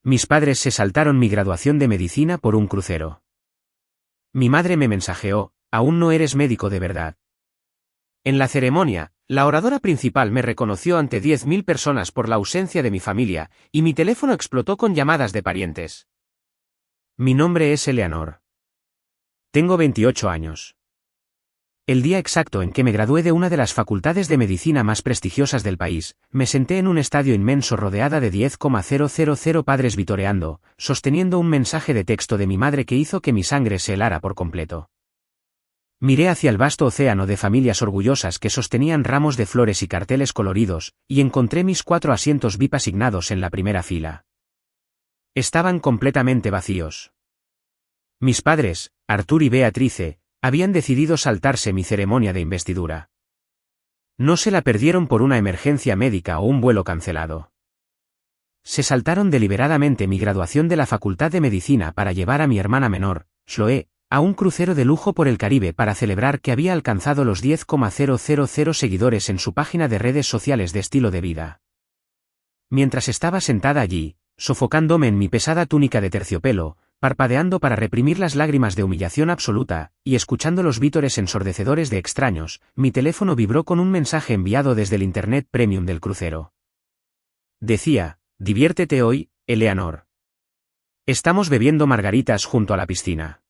Mis padres se saltaron mi graduación de medicina por un crucero. Mi madre me mensajeó: aún no eres médico de verdad. En la ceremonia, la oradora principal me reconoció ante 10.000 personas por la ausencia de mi familia, y mi teléfono explotó con llamadas de parientes. Mi nombre es Eleanor. Tengo 28 años. El día exacto en que me gradué de una de las facultades de medicina más prestigiosas del país, me senté en un estadio inmenso rodeada de 10,000 padres vitoreando, sosteniendo un mensaje de texto de mi madre que hizo que mi sangre se helara por completo. Miré hacia el vasto océano de familias orgullosas que sostenían ramos de flores y carteles coloridos, y encontré mis 4 asientos VIP asignados en la primera fila. Estaban completamente vacíos. Mis padres, Artur y Beatrice, habían decidido saltarse mi ceremonia de investidura. No se la perdieron por una emergencia médica o un vuelo cancelado. Se saltaron deliberadamente mi graduación de la Facultad de Medicina para llevar a mi hermana menor, Chloe, a un crucero de lujo por el Caribe para celebrar que había alcanzado los 10,000 seguidores en su página de redes sociales de estilo de vida. Mientras estaba sentada allí, sofocándome en mi pesada túnica de terciopelo, parpadeando para reprimir las lágrimas de humillación absoluta, y escuchando los vítores ensordecedores de extraños, mi teléfono vibró con un mensaje enviado desde el Internet Premium del crucero. Decía: diviértete hoy, Eleanor. Estamos bebiendo margaritas junto a la piscina.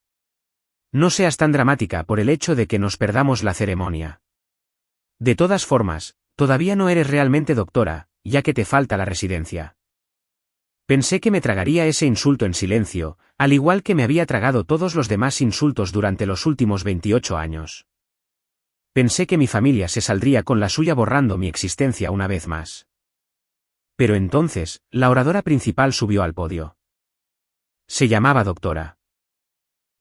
No seas tan dramática por el hecho de que nos perdamos la ceremonia. De todas formas, todavía no eres realmente doctora, ya que te falta la residencia. Pensé que me tragaría ese insulto en silencio, al igual que me había tragado todos los demás insultos durante los últimos 28 años. Pensé que mi familia se saldría con la suya borrando mi existencia una vez más. Pero entonces, la oradora principal subió al podio. Se llamaba doctora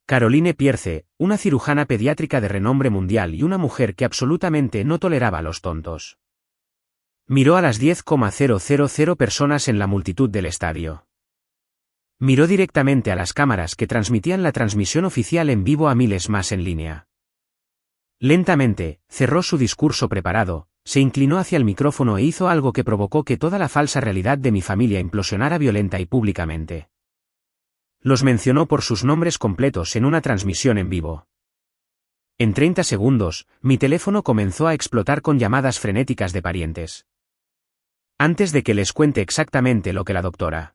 Caroline Pierce, una cirujana pediátrica de renombre mundial y una mujer que absolutamente no toleraba a los tontos. Miró a las 10,000 personas en la multitud del estadio. Miró directamente a las cámaras que transmitían la transmisión oficial en vivo a miles más en línea. Lentamente, cerró su discurso preparado, se inclinó hacia el micrófono e hizo algo que provocó que toda la falsa realidad de mi familia implosionara violenta y públicamente. Los mencionó por sus nombres completos en una transmisión en vivo. En 30 segundos, mi teléfono comenzó a explotar con llamadas frenéticas de parientes. Antes de que les cuente exactamente lo que la doctora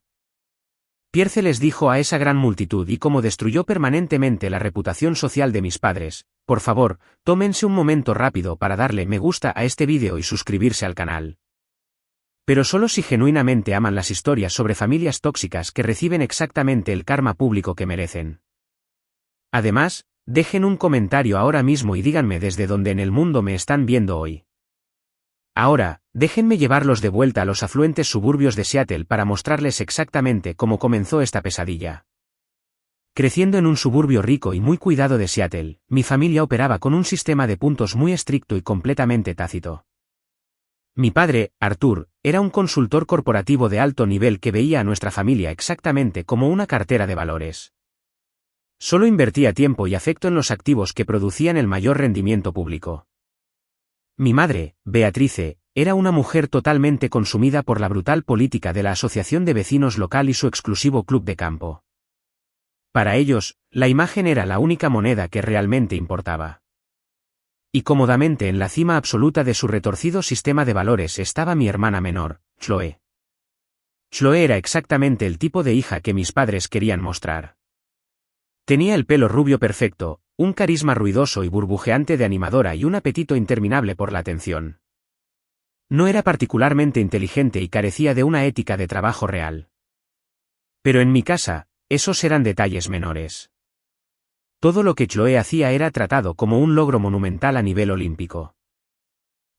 Pierce les dijo a esa gran multitud y cómo destruyó permanentemente la reputación social de mis padres, por favor, tómense un momento rápido para darle me gusta a este vídeo y suscribirse al canal. Pero solo si genuinamente aman las historias sobre familias tóxicas que reciben exactamente el karma público que merecen. Además, dejen un comentario ahora mismo y díganme desde dónde en el mundo me están viendo hoy. Ahora, déjenme llevarlos de vuelta a los afluentes suburbios de Seattle para mostrarles exactamente cómo comenzó esta pesadilla. Creciendo en un suburbio rico y muy cuidado de Seattle, mi familia operaba con un sistema de puntos muy estricto y completamente tácito. Mi padre, Artur, era un consultor corporativo de alto nivel que veía a nuestra familia exactamente como una cartera de valores. Solo invertía tiempo y afecto en los activos que producían el mayor rendimiento público. Mi madre, Beatrice, era una mujer totalmente consumida por la brutal política de la asociación de vecinos local y su exclusivo club de campo. Para ellos, la imagen era la única moneda que realmente importaba. Y cómodamente en la cima absoluta de su retorcido sistema de valores estaba mi hermana menor, Chloe. Chloe era exactamente el tipo de hija que mis padres querían mostrar. Tenía el pelo rubio perfecto, un carisma ruidoso y burbujeante de animadora y un apetito interminable por la atención. No era particularmente inteligente y carecía de una ética de trabajo real. Pero en mi casa, esos eran detalles menores. Todo lo que Chloe hacía era tratado como un logro monumental a nivel olímpico.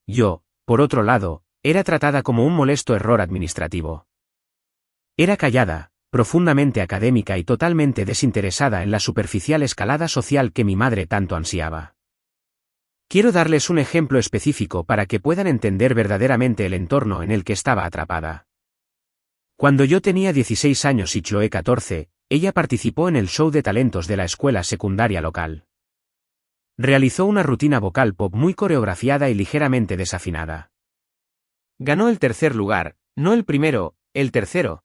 Yo, por otro lado, era tratada como un molesto error administrativo. Era callada, profundamente académica y totalmente desinteresada en la superficial escalada social que mi madre tanto ansiaba. Quiero darles un ejemplo específico para que puedan entender verdaderamente el entorno en el que estaba atrapada. Cuando yo tenía 16 años y Chloe 14, ella participó en el show de talentos de la escuela secundaria local. Realizó una rutina vocal pop muy coreografiada y ligeramente desafinada. Ganó el tercer lugar, no el primero, el tercero.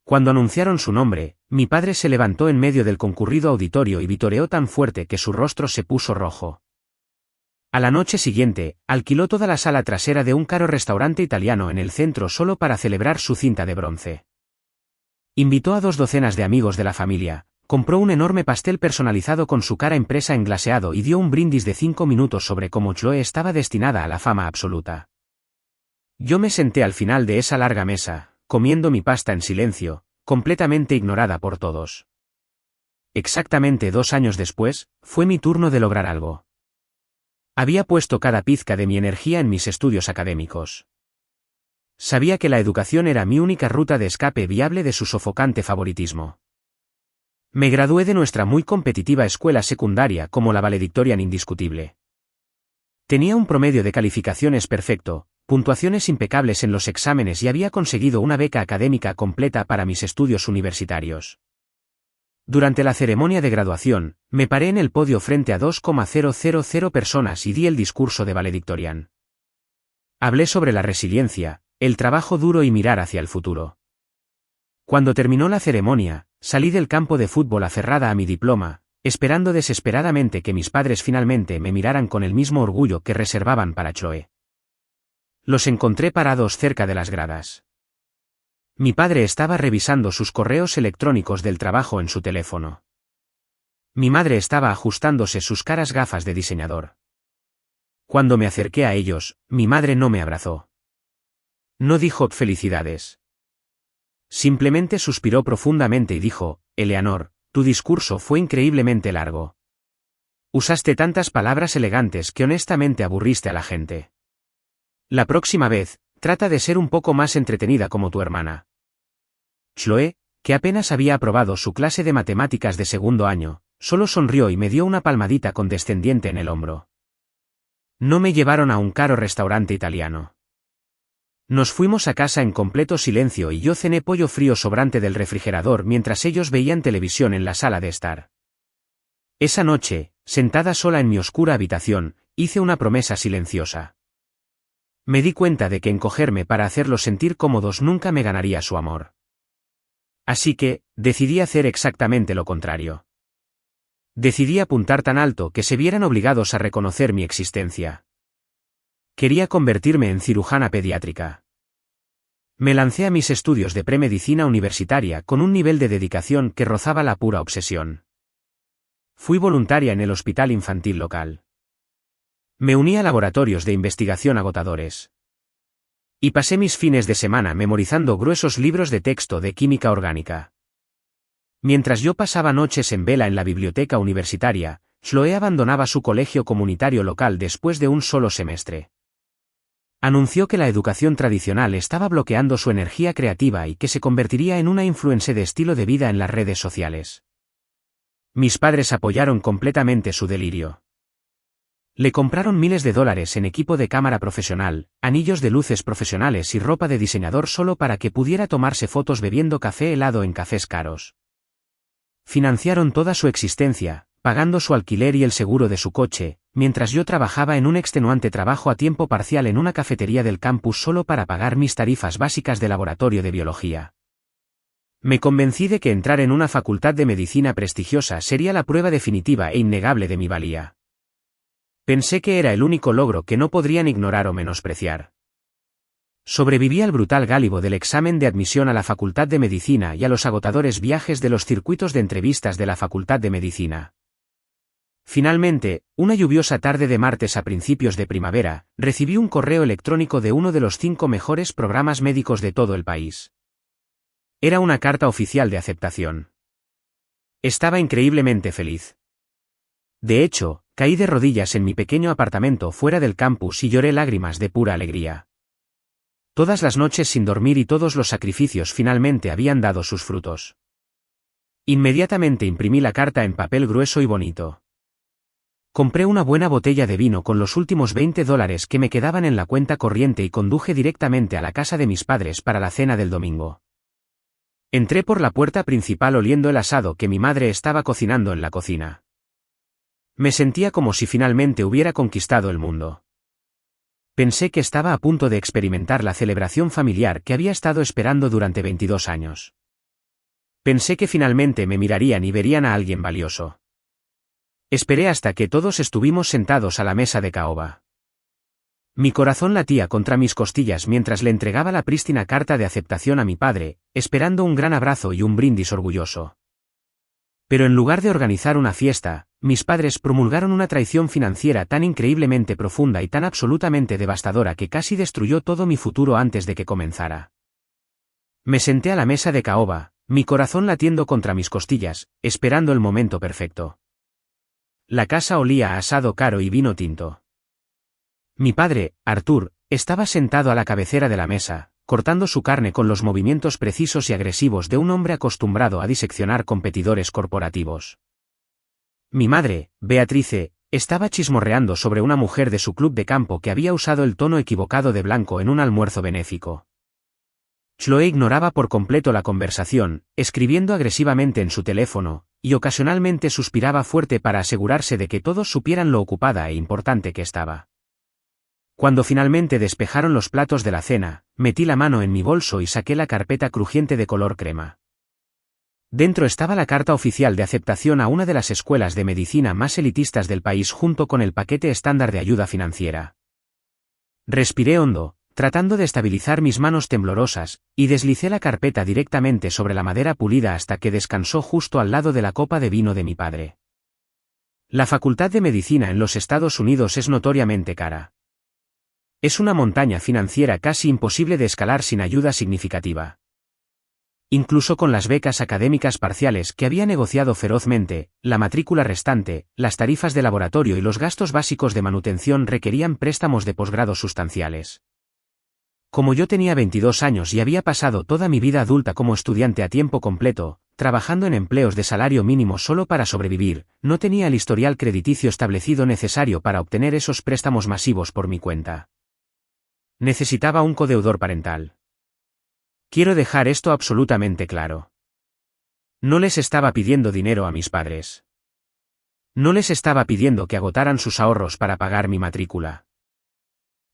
Cuando anunciaron su nombre, mi padre se levantó en medio del concurrido auditorio y vitoreó tan fuerte que su rostro se puso rojo. A la noche siguiente, alquiló toda la sala trasera de un caro restaurante italiano en el centro solo para celebrar su cinta de bronce. Invitó a 2 docenas de amigos de la familia, compró un enorme pastel personalizado con su cara impresa en glaseado y dio un brindis de 5 minutos sobre cómo Chloe estaba destinada a la fama absoluta. Yo me senté al final de esa larga mesa, comiendo mi pasta en silencio, completamente ignorada por todos. Exactamente 2 años después, fue mi turno de lograr algo. Había puesto cada pizca de mi energía en mis estudios académicos. Sabía que la educación era mi única ruta de escape viable de su sofocante favoritismo. Me gradué de nuestra muy competitiva escuela secundaria como la valedictorian indiscutible. Tenía un promedio de calificaciones perfecto, puntuaciones impecables en los exámenes y había conseguido una beca académica completa para mis estudios universitarios. Durante la ceremonia de graduación, me paré en el podio frente a 2,000 personas y di el discurso de valedictorian. Hablé sobre la resiliencia, el trabajo duro y mirar hacia el futuro. Cuando terminó la ceremonia, salí del campo de fútbol aferrada a mi diploma, esperando desesperadamente que mis padres finalmente me miraran con el mismo orgullo que reservaban para Chloe. Los encontré parados cerca de las gradas. Mi padre estaba revisando sus correos electrónicos del trabajo en su teléfono. Mi madre estaba ajustándose sus caras gafas de diseñador. Cuando me acerqué a ellos, mi madre no me abrazó. No dijo felicidades. Simplemente suspiró profundamente y dijo, Eleanor, tu discurso fue increíblemente largo. Usaste tantas palabras elegantes que honestamente aburriste a la gente. La próxima vez, trata de ser un poco más entretenida como tu hermana. Chloe, que apenas había aprobado su clase de matemáticas de segundo año, solo sonrió y me dio una palmadita condescendiente en el hombro. No me llevaron a un caro restaurante italiano. Nos fuimos a casa en completo silencio y yo cené pollo frío sobrante del refrigerador mientras ellos veían televisión en la sala de estar. Esa noche, sentada sola en mi oscura habitación, hice una promesa silenciosa. Me di cuenta de que encogerme para hacerlos sentir cómodos nunca me ganaría su amor. Así que, decidí hacer exactamente lo contrario. Decidí apuntar tan alto que se vieran obligados a reconocer mi existencia. Quería convertirme en cirujana pediátrica. Me lancé a mis estudios de premedicina universitaria con un nivel de dedicación que rozaba la pura obsesión. Fui voluntaria en el hospital infantil local. Me uní a laboratorios de investigación agotadores. Y pasé mis fines de semana memorizando gruesos libros de texto de química orgánica. Mientras yo pasaba noches en vela en la biblioteca universitaria, Chloe abandonaba su colegio comunitario local después de un solo semestre. Anunció que la educación tradicional estaba bloqueando su energía creativa y que se convertiría en una influencer de estilo de vida en las redes sociales. Mis padres apoyaron completamente su delirio. Le compraron miles de dólares en equipo de cámara profesional, anillos de luces profesionales y ropa de diseñador solo para que pudiera tomarse fotos bebiendo café helado en cafés caros. Financiaron toda su existencia, pagando su alquiler y el seguro de su coche, mientras yo trabajaba en un extenuante trabajo a tiempo parcial en una cafetería del campus solo para pagar mis tarifas básicas de laboratorio de biología. Me convencí de que entrar en una facultad de medicina prestigiosa sería la prueba definitiva e innegable de mi valía. Pensé que era el único logro que no podrían ignorar o menospreciar. Sobreviví al brutal gálibo del examen de admisión a la Facultad de Medicina y a los agotadores viajes de los circuitos de entrevistas de la Facultad de Medicina. Finalmente, una lluviosa tarde de martes a principios de primavera, recibí un correo electrónico de uno de los 5 mejores programas médicos de todo el país. Era una carta oficial de aceptación. Estaba increíblemente feliz. De hecho, caí de rodillas en mi pequeño apartamento fuera del campus y lloré lágrimas de pura alegría. Todas las noches sin dormir y todos los sacrificios finalmente habían dado sus frutos. Inmediatamente imprimí la carta en papel grueso y bonito. Compré una buena botella de vino con los últimos $20 que me quedaban en la cuenta corriente y conduje directamente a la casa de mis padres para la cena del domingo. Entré por la puerta principal oliendo el asado que mi madre estaba cocinando en la cocina. Me sentía como si finalmente hubiera conquistado el mundo. Pensé que estaba a punto de experimentar la celebración familiar que había estado esperando durante 22 años. Pensé que finalmente me mirarían y verían a alguien valioso. Esperé hasta que todos estuvimos sentados a la mesa de caoba. Mi corazón latía contra mis costillas mientras le entregaba la prístina carta de aceptación a mi padre, esperando un gran abrazo y un brindis orgulloso. Pero en lugar de organizar una fiesta, mis padres promulgaron una traición financiera tan increíblemente profunda y tan absolutamente devastadora que casi destruyó todo mi futuro antes de que comenzara. Me senté a la mesa de caoba, mi corazón latiendo contra mis costillas, esperando el momento perfecto. La casa olía a asado caro y vino tinto. Mi padre, Arthur, estaba sentado a la cabecera de la mesa, cortando su carne con los movimientos precisos y agresivos de un hombre acostumbrado a diseccionar competidores corporativos. Mi madre, Beatrice, estaba chismorreando sobre una mujer de su club de campo que había usado el tono equivocado de blanco en un almuerzo benéfico. Chloe ignoraba por completo la conversación, escribiendo agresivamente en su teléfono, y ocasionalmente suspiraba fuerte para asegurarse de que todos supieran lo ocupada e importante que estaba. Cuando finalmente despejaron los platos de la cena, metí la mano en mi bolso y saqué la carpeta crujiente de color crema. Dentro estaba la carta oficial de aceptación a una de las escuelas de medicina más elitistas del país junto con el paquete estándar de ayuda financiera. Respiré hondo, tratando de estabilizar mis manos temblorosas, y deslicé la carpeta directamente sobre la madera pulida hasta que descansó justo al lado de la copa de vino de mi padre. La Facultad de Medicina en los Estados Unidos es notoriamente cara. Es una montaña financiera casi imposible de escalar sin ayuda significativa. Incluso con las becas académicas parciales que había negociado ferozmente, la matrícula restante, las tarifas de laboratorio y los gastos básicos de manutención requerían préstamos de posgrado sustanciales. Como yo tenía 22 años y había pasado toda mi vida adulta como estudiante a tiempo completo, trabajando en empleos de salario mínimo solo para sobrevivir, no tenía el historial crediticio establecido necesario para obtener esos préstamos masivos por mi cuenta. Necesitaba un codeudor parental. Quiero dejar esto absolutamente claro. No les estaba pidiendo dinero a mis padres. No les estaba pidiendo que agotaran sus ahorros para pagar mi matrícula.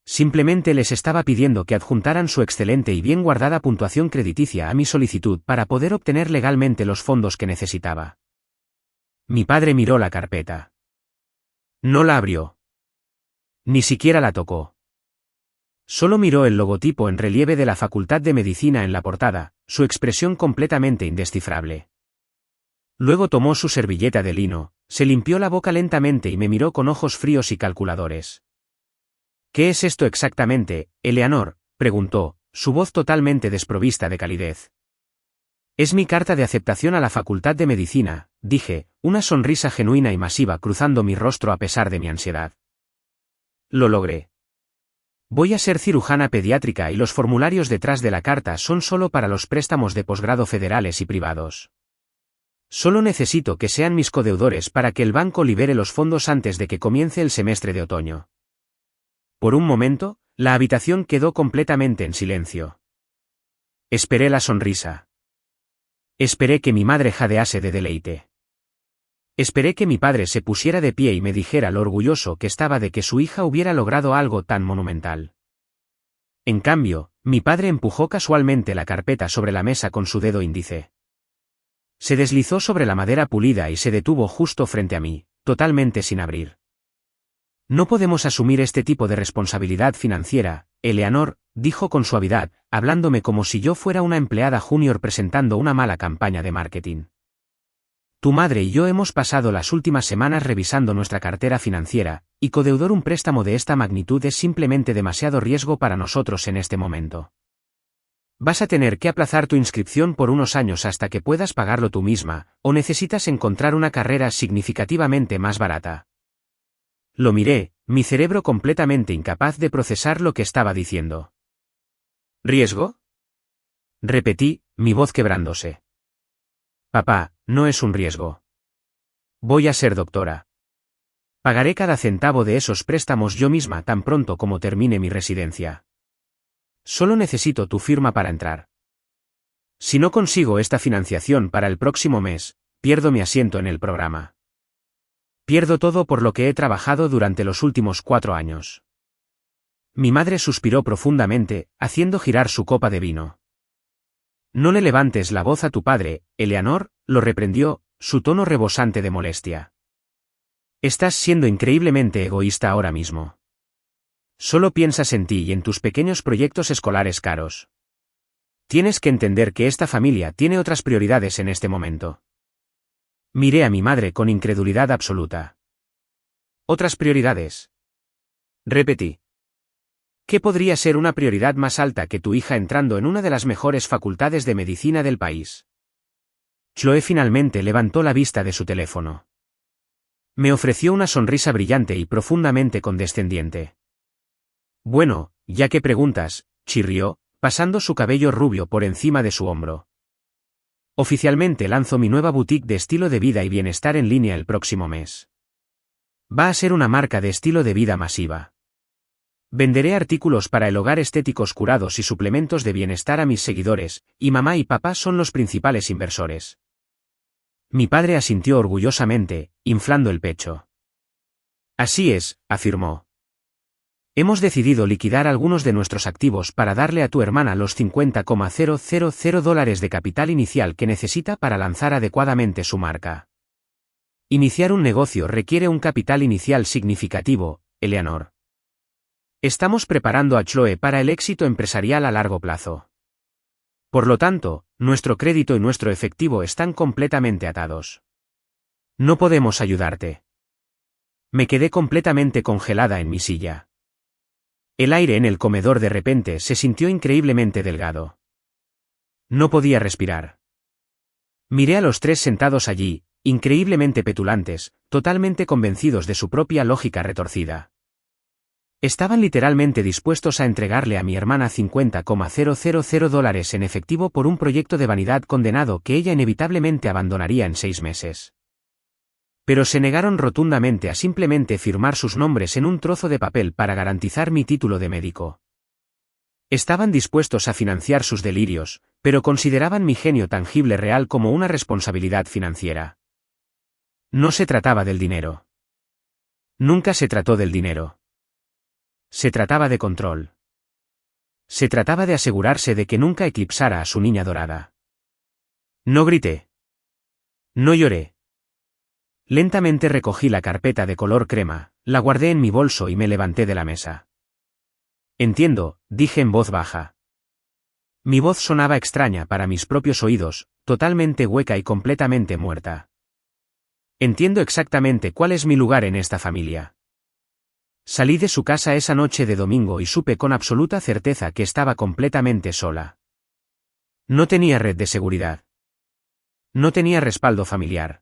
Simplemente les estaba pidiendo que adjuntaran su excelente y bien guardada puntuación crediticia a mi solicitud para poder obtener legalmente los fondos que necesitaba. Mi padre miró la carpeta. No la abrió. Ni siquiera la tocó. Solo miró el logotipo en relieve de la Facultad de Medicina en la portada, su expresión completamente indescifrable. Luego tomó su servilleta de lino, se limpió la boca lentamente y me miró con ojos fríos y calculadores. ¿Qué es esto exactamente, Eleanor?, preguntó, su voz totalmente desprovista de calidez. Es mi carta de aceptación a la Facultad de Medicina, dije, una sonrisa genuina y masiva cruzando mi rostro a pesar de mi ansiedad. Lo logré. Voy a ser cirujana pediátrica y los formularios detrás de la carta son solo para los préstamos de posgrado federales y privados. Solo necesito que sean mis codeudores para que el banco libere los fondos antes de que comience el semestre de otoño. Por un momento, la habitación quedó completamente en silencio. Esperé la sonrisa. Esperé que mi madre jadease de deleite. Esperé que mi padre se pusiera de pie y me dijera lo orgulloso que estaba de que su hija hubiera logrado algo tan monumental. En cambio, mi padre empujó casualmente la carpeta sobre la mesa con su dedo índice. Se deslizó sobre la madera pulida y se detuvo justo frente a mí, totalmente sin abrir. No podemos asumir este tipo de responsabilidad financiera, Eleanor, dijo con suavidad, hablándome como si yo fuera una empleada junior presentando una mala campaña de marketing. Tu madre y yo hemos pasado las últimas semanas revisando nuestra cartera financiera, y codeudor un préstamo de esta magnitud es simplemente demasiado riesgo para nosotros en este momento. Vas a tener que aplazar tu inscripción por unos años hasta que puedas pagarlo tú misma, o necesitas encontrar una carrera significativamente más barata. Lo miré, mi cerebro completamente incapaz de procesar lo que estaba diciendo. ¿Riesgo? Repetí, mi voz quebrándose. Papá, no es un riesgo. Voy a ser doctora. Pagaré cada centavo de esos préstamos yo misma tan pronto como termine mi residencia. Solo necesito tu firma para entrar. Si no consigo esta financiación para el próximo mes, pierdo mi asiento en el programa. Pierdo todo por lo que he trabajado durante los últimos 4 años. Mi madre suspiró profundamente, haciendo girar su copa de vino. No le levantes la voz a tu padre, Eleanor, lo reprendió, su tono rebosante de molestia. Estás siendo increíblemente egoísta ahora mismo. Solo piensas en ti y en tus pequeños proyectos escolares caros. Tienes que entender que esta familia tiene otras prioridades en este momento. Miré a mi madre con incredulidad absoluta. ¿Otras prioridades? Repetí. ¿Qué podría ser una prioridad más alta que tu hija entrando en una de las mejores facultades de medicina del país? Chloe finalmente levantó la vista de su teléfono. Me ofreció una sonrisa brillante y profundamente condescendiente. Bueno, ya que preguntas, chirrió, pasando su cabello rubio por encima de su hombro. Oficialmente lanzo mi nueva boutique de estilo de vida y bienestar en línea el próximo mes. Va a ser una marca de estilo de vida masiva. Venderé artículos para el hogar estéticos curados y suplementos de bienestar a mis seguidores, y mamá y papá son los principales inversores. Mi padre asintió orgullosamente, inflando el pecho. Así es, afirmó. Hemos decidido liquidar algunos de nuestros activos para darle a tu hermana los $50,000 de capital inicial que necesita para lanzar adecuadamente su marca. Iniciar un negocio requiere un capital inicial significativo, Eleanor. Estamos preparando a Chloe para el éxito empresarial a largo plazo. Por lo tanto, nuestro crédito y nuestro efectivo están completamente atados. No podemos ayudarte. Me quedé completamente congelada en mi silla. El aire en el comedor de repente se sintió increíblemente delgado. No podía respirar. Miré a los tres sentados allí, increíblemente petulantes, totalmente convencidos de su propia lógica retorcida. Estaban literalmente dispuestos a entregarle a mi hermana $50,000 en efectivo por un proyecto de vanidad condenado que ella inevitablemente abandonaría en 6 meses. Pero se negaron rotundamente a simplemente firmar sus nombres en un trozo de papel para garantizar mi título de médico. Estaban dispuestos a financiar sus delirios, pero consideraban mi genio tangible real como una responsabilidad financiera. No se trataba del dinero. Nunca se trató del dinero. Se trataba de control. Se trataba de asegurarse de que nunca eclipsara a su niña dorada. No grité. No lloré. Lentamente recogí la carpeta de color crema, la guardé en mi bolso y me levanté de la mesa. Entiendo, dije en voz baja. Mi voz sonaba extraña para mis propios oídos, totalmente hueca y completamente muerta. Entiendo exactamente cuál es mi lugar en esta familia. Salí de su casa esa noche de domingo y supe con absoluta certeza que estaba completamente sola. No tenía red de seguridad. No tenía respaldo familiar.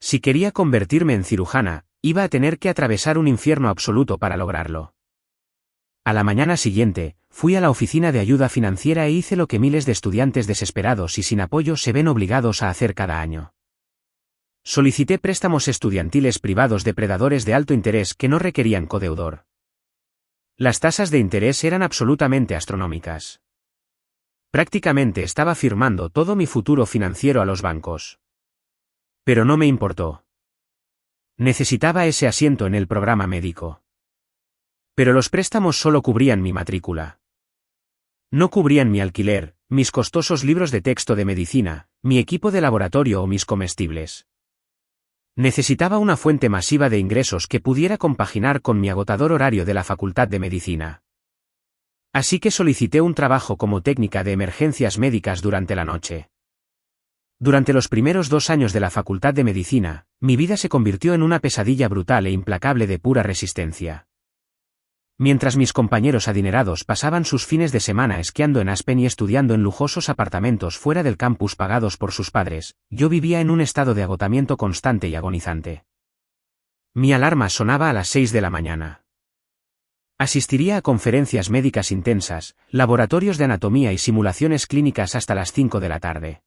Si quería convertirme en cirujana, iba a tener que atravesar un infierno absoluto para lograrlo. A la mañana siguiente, fui a la oficina de ayuda financiera e hice lo que miles de estudiantes desesperados y sin apoyo se ven obligados a hacer cada año. Solicité préstamos estudiantiles privados de predadores de alto interés que no requerían codeudor. Las tasas de interés eran absolutamente astronómicas. Prácticamente estaba firmando todo mi futuro financiero a los bancos. Pero no me importó. Necesitaba ese asiento en el programa médico. Pero los préstamos solo cubrían mi matrícula. No cubrían mi alquiler, mis costosos libros de texto de medicina, mi equipo de laboratorio o mis comestibles. Necesitaba una fuente masiva de ingresos que pudiera compaginar con mi agotador horario de la Facultad de Medicina. Así que solicité un trabajo como técnica de emergencias médicas durante la noche. Durante los primeros 2 años de la Facultad de Medicina, mi vida se convirtió en una pesadilla brutal e implacable de pura resistencia. Mientras mis compañeros adinerados pasaban sus fines de semana esquiando en Aspen y estudiando en lujosos apartamentos fuera del campus pagados por sus padres, yo vivía en un estado de agotamiento constante y agonizante. Mi alarma sonaba a las 6 de la mañana. Asistiría a conferencias médicas intensas, laboratorios de anatomía y simulaciones clínicas hasta las 5 de la tarde.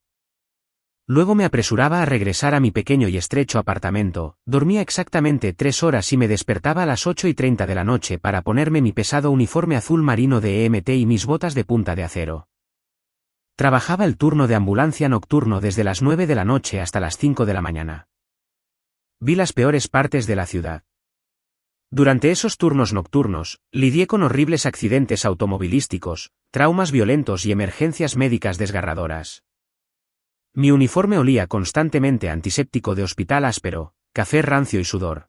Luego me apresuraba a regresar a mi pequeño y estrecho apartamento, dormía exactamente 3 horas y me despertaba a las 8:30 de la noche para ponerme mi pesado uniforme azul marino de EMT y mis botas de punta de acero. Trabajaba el turno de ambulancia nocturno desde las 9 de la noche hasta las 5 de la mañana. Vi las peores partes de la ciudad. Durante esos turnos nocturnos, lidié con horribles accidentes automovilísticos, traumas violentos y emergencias médicas desgarradoras. Mi uniforme olía constantemente a antiséptico de hospital áspero, café rancio y sudor.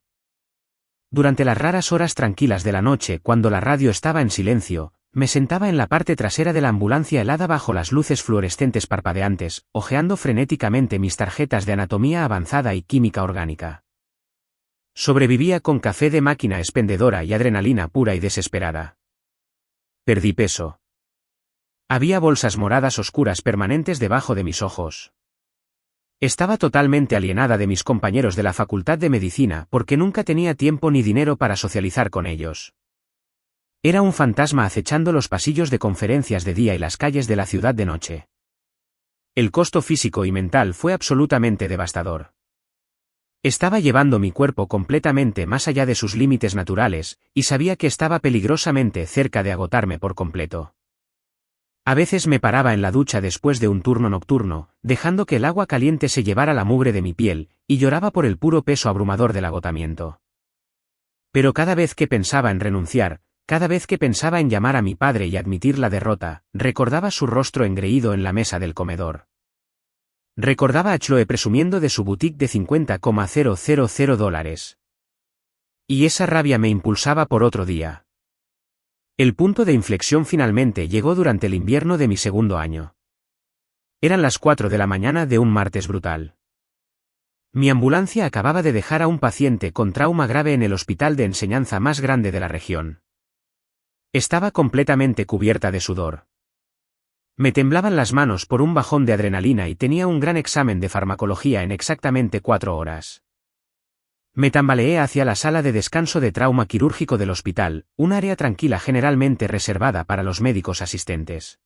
Durante las raras horas tranquilas de la noche, cuando la radio estaba en silencio, me sentaba en la parte trasera de la ambulancia helada bajo las luces fluorescentes parpadeantes, hojeando frenéticamente mis tarjetas de anatomía avanzada y química orgánica. Sobrevivía con café de máquina expendedora y adrenalina pura y desesperada. Perdí peso. Había bolsas moradas oscuras permanentes debajo de mis ojos. Estaba totalmente alienada de mis compañeros de la Facultad de Medicina porque nunca tenía tiempo ni dinero para socializar con ellos. Era un fantasma acechando los pasillos de conferencias de día y las calles de la ciudad de noche. El costo físico y mental fue absolutamente devastador. Estaba llevando mi cuerpo completamente más allá de sus límites naturales, y sabía que estaba peligrosamente cerca de agotarme por completo. A veces me paraba en la ducha después de un turno nocturno, dejando que el agua caliente se llevara la mugre de mi piel, y lloraba por el puro peso abrumador del agotamiento. Pero cada vez que pensaba en renunciar, cada vez que pensaba en llamar a mi padre y admitir la derrota, recordaba su rostro engreído en la mesa del comedor. Recordaba a Chloe presumiendo de su boutique de $50,000. Y esa rabia me impulsaba por otro día. El punto de inflexión finalmente llegó durante el invierno de mi segundo año. Eran las 4 de la mañana de un martes brutal. Mi ambulancia acababa de dejar a un paciente con trauma grave en el hospital de enseñanza más grande de la región. Estaba completamente cubierta de sudor. Me temblaban las manos por un bajón de adrenalina y tenía un gran examen de farmacología en exactamente 4 horas. Me tambaleé hacia la sala de descanso de trauma quirúrgico del hospital, un área tranquila generalmente reservada para los médicos asistentes.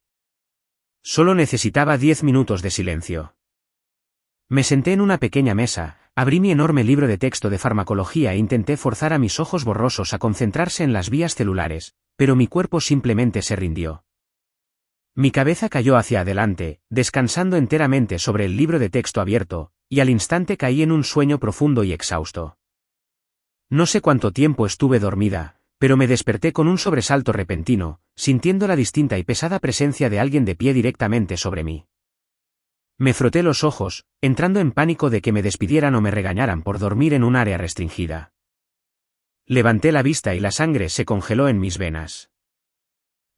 Solo necesitaba 10 minutos de silencio. Me senté en una pequeña mesa, abrí mi enorme libro de texto de farmacología e intenté forzar a mis ojos borrosos a concentrarse en las vías celulares, pero mi cuerpo simplemente se rindió. Mi cabeza cayó hacia adelante, descansando enteramente sobre el libro de texto abierto, y al instante caí en un sueño profundo y exhausto. No sé cuánto tiempo estuve dormida, pero me desperté con un sobresalto repentino, sintiendo la distinta y pesada presencia de alguien de pie directamente sobre mí. Me froté los ojos, entrando en pánico de que me despidieran o me regañaran por dormir en un área restringida. Levanté la vista y la sangre se congeló en mis venas.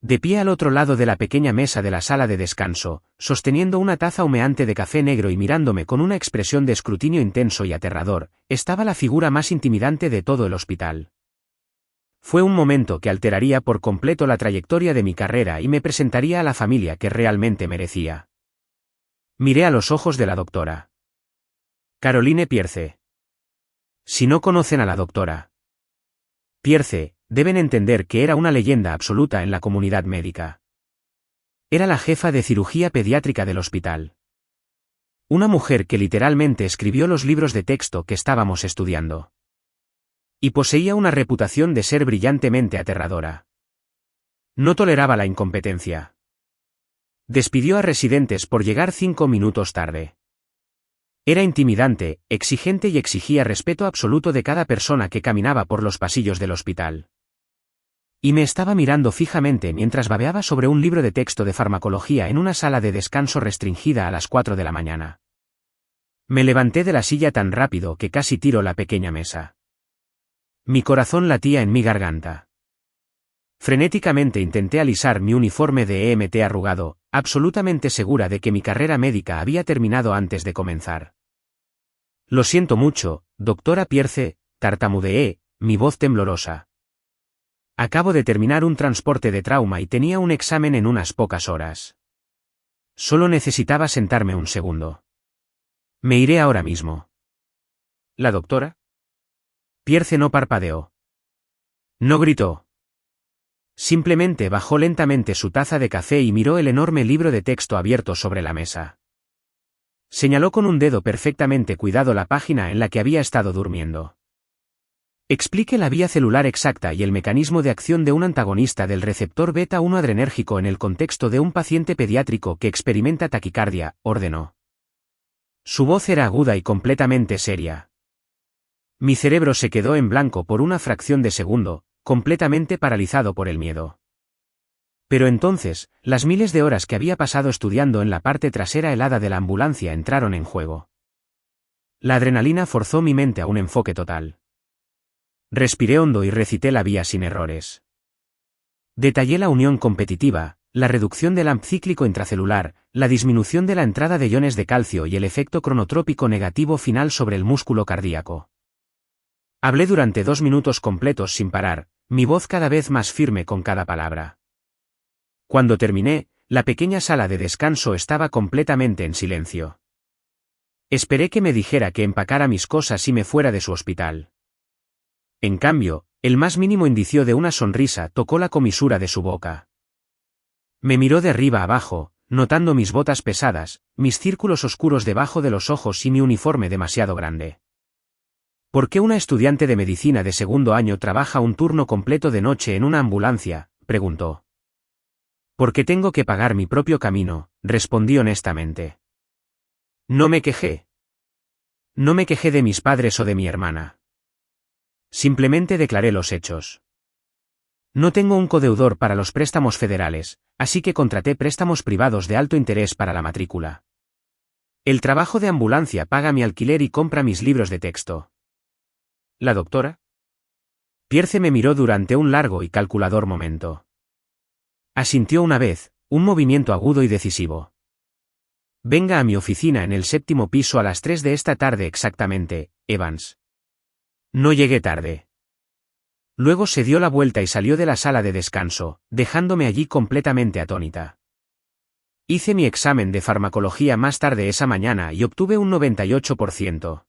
De pie al otro lado de la pequeña mesa de la sala de descanso, sosteniendo una taza humeante de café negro y mirándome con una expresión de escrutinio intenso y aterrador, estaba la figura más intimidante de todo el hospital. Fue un momento que alteraría por completo la trayectoria de mi carrera y me presentaría a la familia que realmente merecía. Miré a los ojos de la doctora. Caroline Pierce. Si no conocen a la doctora Pierce, deben entender que era una leyenda absoluta en la comunidad médica. Era la jefa de cirugía pediátrica del hospital. Una mujer que literalmente escribió los libros de texto que estábamos estudiando. Y poseía una reputación de ser brillantemente aterradora. No toleraba la incompetencia. Despidió a residentes por llegar 5 minutos tarde. Era intimidante, exigente y exigía respeto absoluto de cada persona que caminaba por los pasillos del hospital. Y me estaba mirando fijamente mientras babeaba sobre un libro de texto de farmacología en una sala de descanso restringida a las 4 de la mañana. Me levanté de la silla tan rápido que casi tiró la pequeña mesa. Mi corazón latía en mi garganta. Frenéticamente intenté alisar mi uniforme de EMT arrugado, absolutamente segura de que mi carrera médica había terminado antes de comenzar. Lo siento mucho, doctora Pierce, tartamudeé, mi voz temblorosa. Acabo de terminar un transporte de trauma y tenía un examen en unas pocas horas. Solo necesitaba sentarme un segundo. Me iré ahora mismo. ¿La doctora? Pierce no parpadeó. No gritó. Simplemente bajó lentamente su taza de café y miró el enorme libro de texto abierto sobre la mesa. Señaló con un dedo perfectamente cuidado la página en la que había estado durmiendo. Explique la vía celular exacta y el mecanismo de acción de un antagonista del receptor beta-1 adrenérgico en el contexto de un paciente pediátrico que experimenta taquicardia, ordenó. Su voz era aguda y completamente seria. Mi cerebro se quedó en blanco por una fracción de segundo, completamente paralizado por el miedo. Pero entonces, las miles de horas que había pasado estudiando en la parte trasera helada de la ambulancia entraron en juego. La adrenalina forzó mi mente a un enfoque total. Respiré hondo y recité la vía sin errores. Detallé la unión competitiva, la reducción del AMP cíclico intracelular, la disminución de la entrada de iones de calcio y el efecto cronotrópico negativo final sobre el músculo cardíaco. Hablé durante 2 minutos completos sin parar, mi voz cada vez más firme con cada palabra. Cuando terminé, la pequeña sala de descanso estaba completamente en silencio. Esperé que me dijera que empacara mis cosas y me fuera de su hospital. En cambio, el más mínimo indicio de una sonrisa tocó la comisura de su boca. Me miró de arriba abajo, notando mis botas pesadas, mis círculos oscuros debajo de los ojos y mi uniforme demasiado grande. ¿Por qué una estudiante de medicina de segundo año trabaja un turno completo de noche en una ambulancia?, preguntó. Porque tengo que pagar mi propio camino, respondí honestamente. No me quejé. No me quejé de mis padres o de mi hermana. Simplemente declaré los hechos. No tengo un codeudor para los préstamos federales, así que contraté préstamos privados de alto interés para la matrícula. El trabajo de ambulancia paga mi alquiler y compra mis libros de texto. ¿La doctora? Pierce me miró durante un largo y calculador momento. Asintió una vez, un movimiento agudo y decisivo. Venga a mi oficina en el 7º piso a las 3 de esta tarde exactamente, Evans. No llegué tarde. Luego se dio la vuelta y salió de la sala de descanso, dejándome allí completamente atónita. Hice mi examen de farmacología más tarde esa mañana y obtuve un 98%.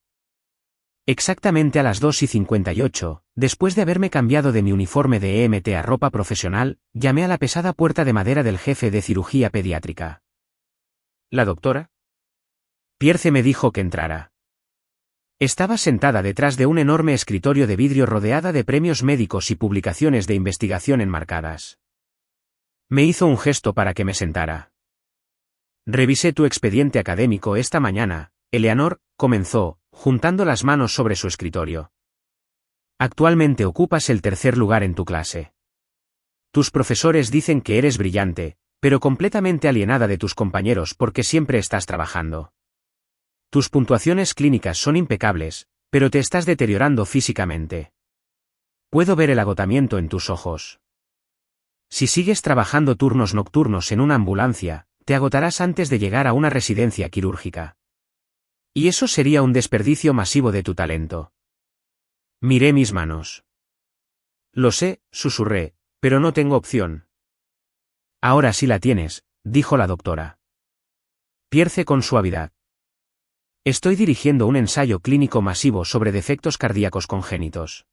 Exactamente a las 2:58, después de haberme cambiado de mi uniforme de EMT a ropa profesional, llamé a la pesada puerta de madera del jefe de cirugía pediátrica. ¿La doctora? Pierce me dijo que entrara. Estaba sentada detrás de un enorme escritorio de vidrio rodeada de premios médicos y publicaciones de investigación enmarcadas. Me hizo un gesto para que me sentara. Revisé tu expediente académico esta mañana, Eleanor, comenzó, juntando las manos sobre su escritorio. Actualmente ocupas el 3er lugar en tu clase. Tus profesores dicen que eres brillante, pero completamente alienada de tus compañeros porque siempre estás trabajando. Tus puntuaciones clínicas son impecables, pero te estás deteriorando físicamente. Puedo ver el agotamiento en tus ojos. Si sigues trabajando turnos nocturnos en una ambulancia, te agotarás antes de llegar a una residencia quirúrgica. Y eso sería un desperdicio masivo de tu talento. Miré mis manos. Lo sé, susurré, pero no tengo opción. Ahora sí la tienes, dijo la doctora. Pierce con suavidad. Estoy dirigiendo un ensayo clínico masivo sobre defectos cardíacos congénitos.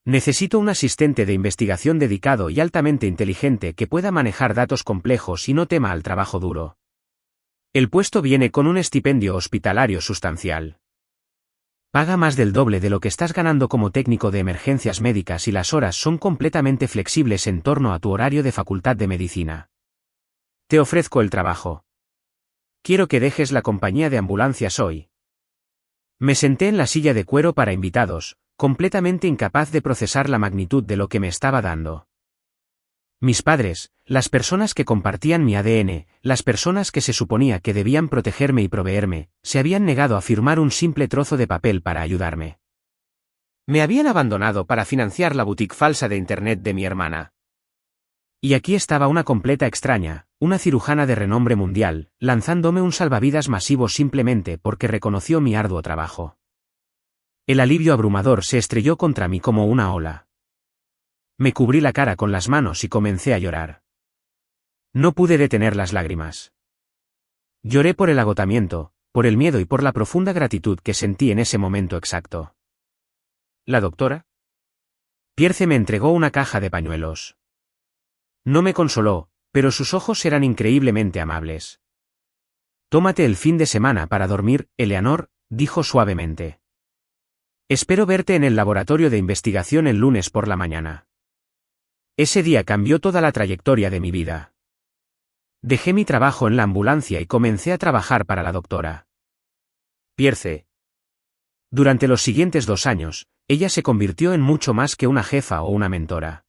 Necesito un asistente de investigación dedicado y altamente inteligente que pueda manejar datos complejos y no tema al trabajo duro. El puesto viene con un estipendio hospitalario sustancial. Paga más del doble de lo que estás ganando como técnico de emergencias médicas y las horas son completamente flexibles en torno a tu horario de facultad de medicina. Te ofrezco el trabajo. Quiero que dejes la compañía de ambulancias hoy. Me senté en la silla de cuero para invitados, completamente incapaz de procesar la magnitud de lo que me estaba dando. Mis padres, las personas que compartían mi ADN, las personas que se suponía que debían protegerme y proveerme, se habían negado a firmar un simple trozo de papel para ayudarme. Me habían abandonado para financiar la boutique falsa de Internet de mi hermana. Y aquí estaba una completa extraña, una cirujana de renombre mundial, lanzándome un salvavidas masivo simplemente porque reconoció mi arduo trabajo. El alivio abrumador se estrelló contra mí como una ola. Me cubrí la cara con las manos y comencé a llorar. No pude detener las lágrimas. Lloré por el agotamiento, por el miedo y por la profunda gratitud que sentí en ese momento exacto. ¿La doctora? Pierce me entregó una caja de pañuelos. No me consoló, pero sus ojos eran increíblemente amables. Tómate el fin de semana para dormir, Eleanor, dijo suavemente. Espero verte en el laboratorio de investigación el lunes por la mañana. Ese día cambió toda la trayectoria de mi vida. Dejé mi trabajo en la ambulancia y comencé a trabajar para la doctora Pierce. Durante los siguientes 2 años, ella se convirtió en mucho más que una jefa o una mentora.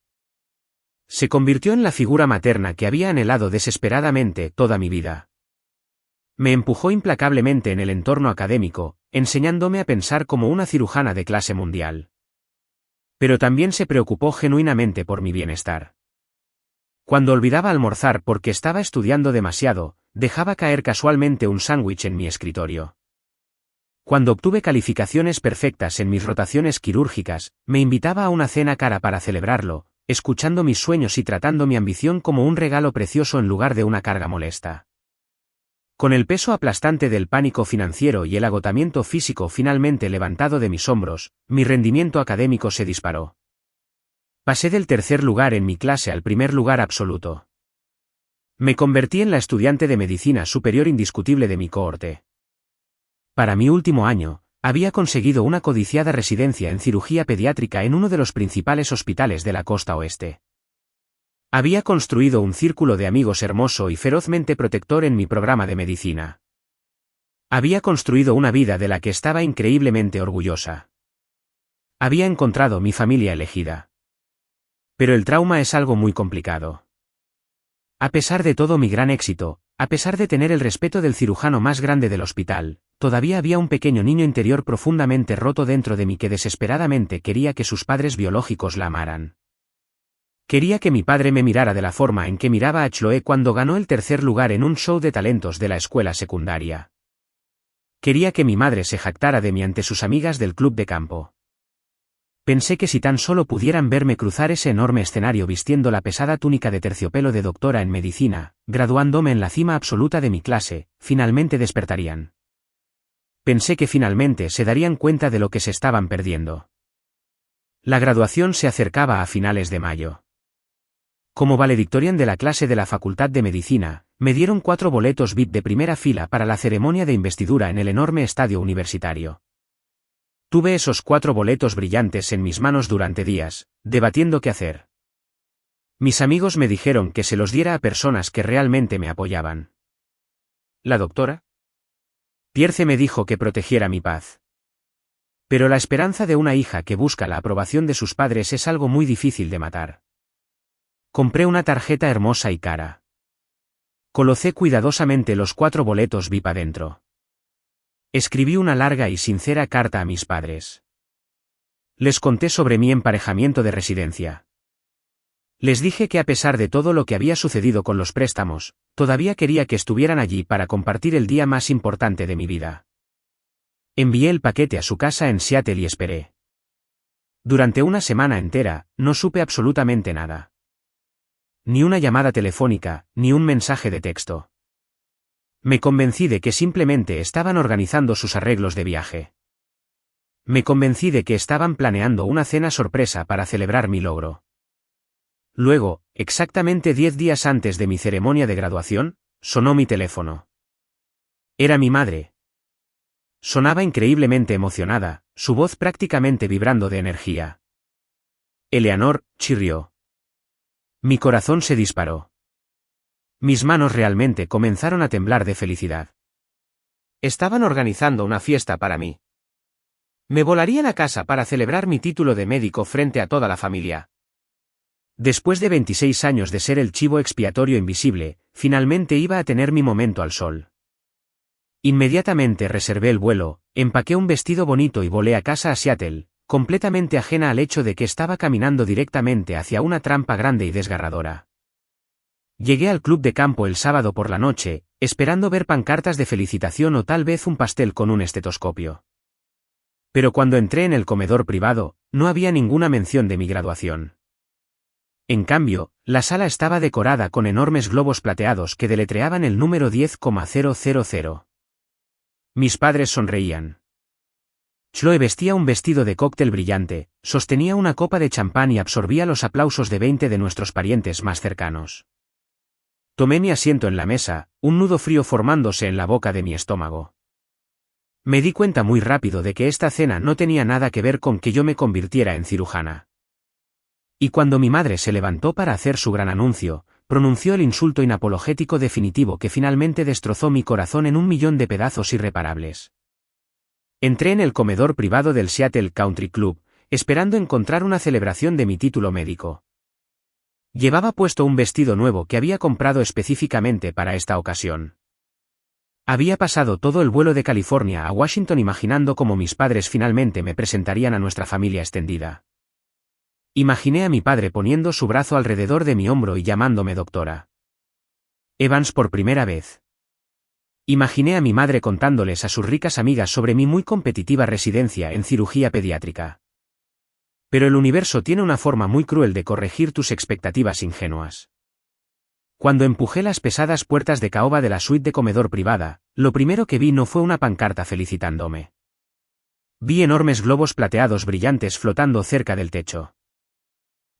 Se convirtió en la figura materna que había anhelado desesperadamente toda mi vida. Me empujó implacablemente en el entorno académico, enseñándome a pensar como una cirujana de clase mundial. Pero también se preocupó genuinamente por mi bienestar. Cuando olvidaba almorzar porque estaba estudiando demasiado, dejaba caer casualmente un sándwich en mi escritorio. Cuando obtuve calificaciones perfectas en mis rotaciones quirúrgicas, me invitaba a una cena cara para celebrarlo, escuchando mis sueños y tratando mi ambición como un regalo precioso en lugar de una carga molesta. Con el peso aplastante del pánico financiero y el agotamiento físico finalmente levantado de mis hombros, mi rendimiento académico se disparó. Pasé del tercer lugar en mi clase al primer lugar absoluto. Me convertí en la estudiante de medicina superior indiscutible de mi cohorte. Para mi último año, había conseguido una codiciada residencia en cirugía pediátrica en uno de los principales hospitales de la costa oeste. Había construido un círculo de amigos hermoso y ferozmente protector en mi programa de medicina. Había construido una vida de la que estaba increíblemente orgullosa. Había encontrado mi familia elegida. Pero el trauma es algo muy complicado. A pesar de todo mi gran éxito, a pesar de tener el respeto del cirujano más grande del hospital, todavía había un pequeño niño interior profundamente roto dentro de mí que desesperadamente quería que sus padres biológicos la amaran. Quería que mi padre me mirara de la forma en que miraba a Chloe cuando ganó el tercer lugar en un show de talentos de la escuela secundaria. Quería que mi madre se jactara de mí ante sus amigas del club de campo. Pensé que si tan solo pudieran verme cruzar ese enorme escenario vistiendo la pesada túnica de terciopelo de doctora en medicina, graduándome en la cima absoluta de mi clase, finalmente despertarían. Pensé que finalmente se darían cuenta de lo que se estaban perdiendo. La graduación se acercaba a finales de mayo. Como valedictorian de la clase de la Facultad de Medicina, me dieron 4 boletos VIP de primera fila para la ceremonia de investidura en el enorme estadio universitario. Tuve esos 4 boletos brillantes en mis manos durante días, debatiendo qué hacer. Mis amigos me dijeron que se los diera a personas que realmente me apoyaban. ¿La doctora? Pierce me dijo que protegiera mi paz. Pero la esperanza de una hija que busca la aprobación de sus padres es algo muy difícil de matar. Compré una tarjeta hermosa y cara. Colocé cuidadosamente los 4 boletos VIP adentro. Escribí una larga y sincera carta a mis padres. Les conté sobre mi emparejamiento de residencia. Les dije que a pesar de todo lo que había sucedido con los préstamos, todavía quería que estuvieran allí para compartir el día más importante de mi vida. Envié el paquete a su casa en Seattle y esperé. Durante una semana entera, no supe absolutamente nada. Ni una llamada telefónica, ni un mensaje de texto. Me convencí de que simplemente estaban organizando sus arreglos de viaje. Me convencí de que estaban planeando una cena sorpresa para celebrar mi logro. Luego, exactamente 10 días antes de mi ceremonia de graduación, sonó mi teléfono. Era mi madre. Sonaba increíblemente emocionada, su voz prácticamente vibrando de energía. Eleanor, chirrió. Mi corazón se disparó. Mis manos realmente comenzaron a temblar de felicidad. Estaban organizando una fiesta para mí. Me volarían a casa para celebrar mi título de médico frente a toda la familia. Después de 26 años de ser el chivo expiatorio invisible, finalmente iba a tener mi momento al sol. Inmediatamente reservé el vuelo, empaqué un vestido bonito y volé a casa a Seattle, completamente ajena al hecho de que estaba caminando directamente hacia una trampa grande y desgarradora. Llegué al club de campo el sábado por la noche, esperando ver pancartas de felicitación o tal vez un pastel con un estetoscopio. Pero cuando entré en el comedor privado, no había ninguna mención de mi graduación. En cambio, la sala estaba decorada con enormes globos plateados que deletreaban el número 10,000. Mis padres sonreían. Chloe vestía un vestido de cóctel brillante, sostenía una copa de champán y absorbía los aplausos de 20 de nuestros parientes más cercanos. Tomé mi asiento en la mesa, un nudo frío formándose en la boca de mi estómago. Me di cuenta muy rápido de que esta cena no tenía nada que ver con que yo me convirtiera en cirujana. Y cuando mi madre se levantó para hacer su gran anuncio, pronunció el insulto inapologético definitivo que finalmente destrozó mi corazón en 1.000.000 de pedazos irreparables. Entré en el comedor privado del Seattle Country Club, esperando encontrar una celebración de mi título médico. Llevaba puesto un vestido nuevo que había comprado específicamente para esta ocasión. Había pasado todo el vuelo de California a Washington imaginando cómo mis padres finalmente me presentarían a nuestra familia extendida. Imaginé a mi padre poniendo su brazo alrededor de mi hombro y llamándome doctora Evans por primera vez. Imaginé a mi madre contándoles a sus ricas amigas sobre mi muy competitiva residencia en cirugía pediátrica. Pero el universo tiene una forma muy cruel de corregir tus expectativas ingenuas. Cuando empujé las pesadas puertas de caoba de la suite de comedor privada, lo primero que vi no fue una pancarta felicitándome. Vi enormes globos plateados brillantes flotando cerca del techo.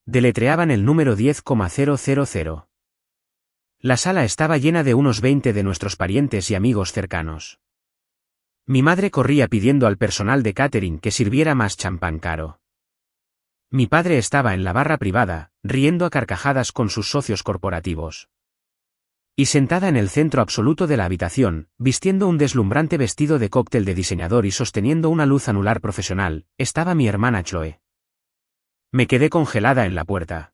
Deletreaban el número 10,000. La sala estaba llena de unos 20 de nuestros parientes y amigos cercanos. Mi madre corría pidiendo al personal de catering que sirviera más champán caro. Mi padre estaba en la barra privada, riendo a carcajadas con sus socios corporativos. Y sentada en el centro absoluto de la habitación, vistiendo un deslumbrante vestido de cóctel de diseñador y sosteniendo una luz anular profesional, estaba mi hermana Chloe. Me quedé congelada en la puerta.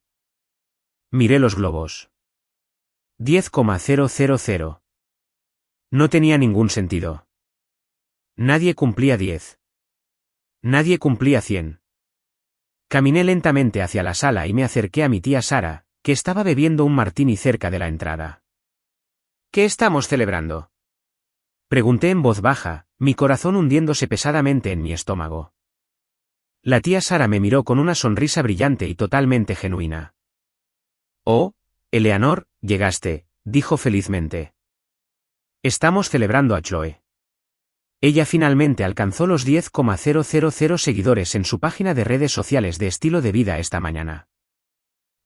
Miré los globos. 10,000. No tenía ningún sentido. Nadie cumplía 10. Nadie cumplía 100. Caminé lentamente hacia la sala y me acerqué a mi tía Sara, que estaba bebiendo un martini cerca de la entrada. ¿Qué estamos celebrando?, pregunté en voz baja, mi corazón hundiéndose pesadamente en mi estómago. La tía Sara me miró con una sonrisa brillante y totalmente genuina. «Oh, Eleanor, llegaste», dijo felizmente. «Estamos celebrando a Chloe. Ella finalmente alcanzó los 10,000 seguidores en su página de redes sociales de estilo de vida esta mañana.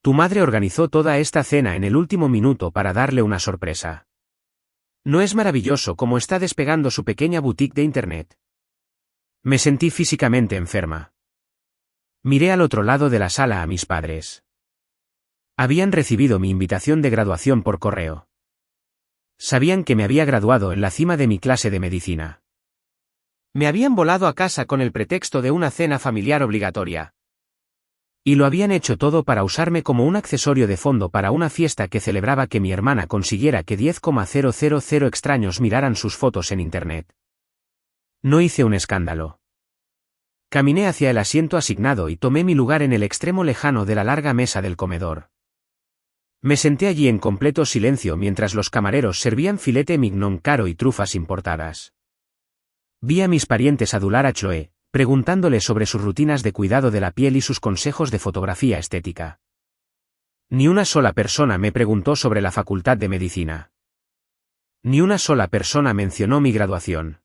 Tu madre organizó toda esta cena en el último minuto para darle una sorpresa. ¿No es maravilloso cómo está despegando su pequeña boutique de internet?». Me sentí físicamente enferma. Miré al otro lado de la sala a mis padres. Habían recibido mi invitación de graduación por correo. Sabían que me había graduado en la cima de mi clase de medicina. Me habían volado a casa con el pretexto de una cena familiar obligatoria. Y lo habían hecho todo para usarme como un accesorio de fondo para una fiesta que celebraba que mi hermana consiguiera que 10,000 extraños miraran sus fotos en internet. No hice un escándalo. Caminé hacia el asiento asignado y tomé mi lugar en el extremo lejano de la larga mesa del comedor. Me senté allí en completo silencio mientras los camareros servían filete mignon caro y trufas importadas. Vi a mis parientes adular a Chloe, preguntándole sobre sus rutinas de cuidado de la piel y sus consejos de fotografía estética. Ni una sola persona me preguntó sobre la facultad de medicina. Ni una sola persona mencionó mi graduación.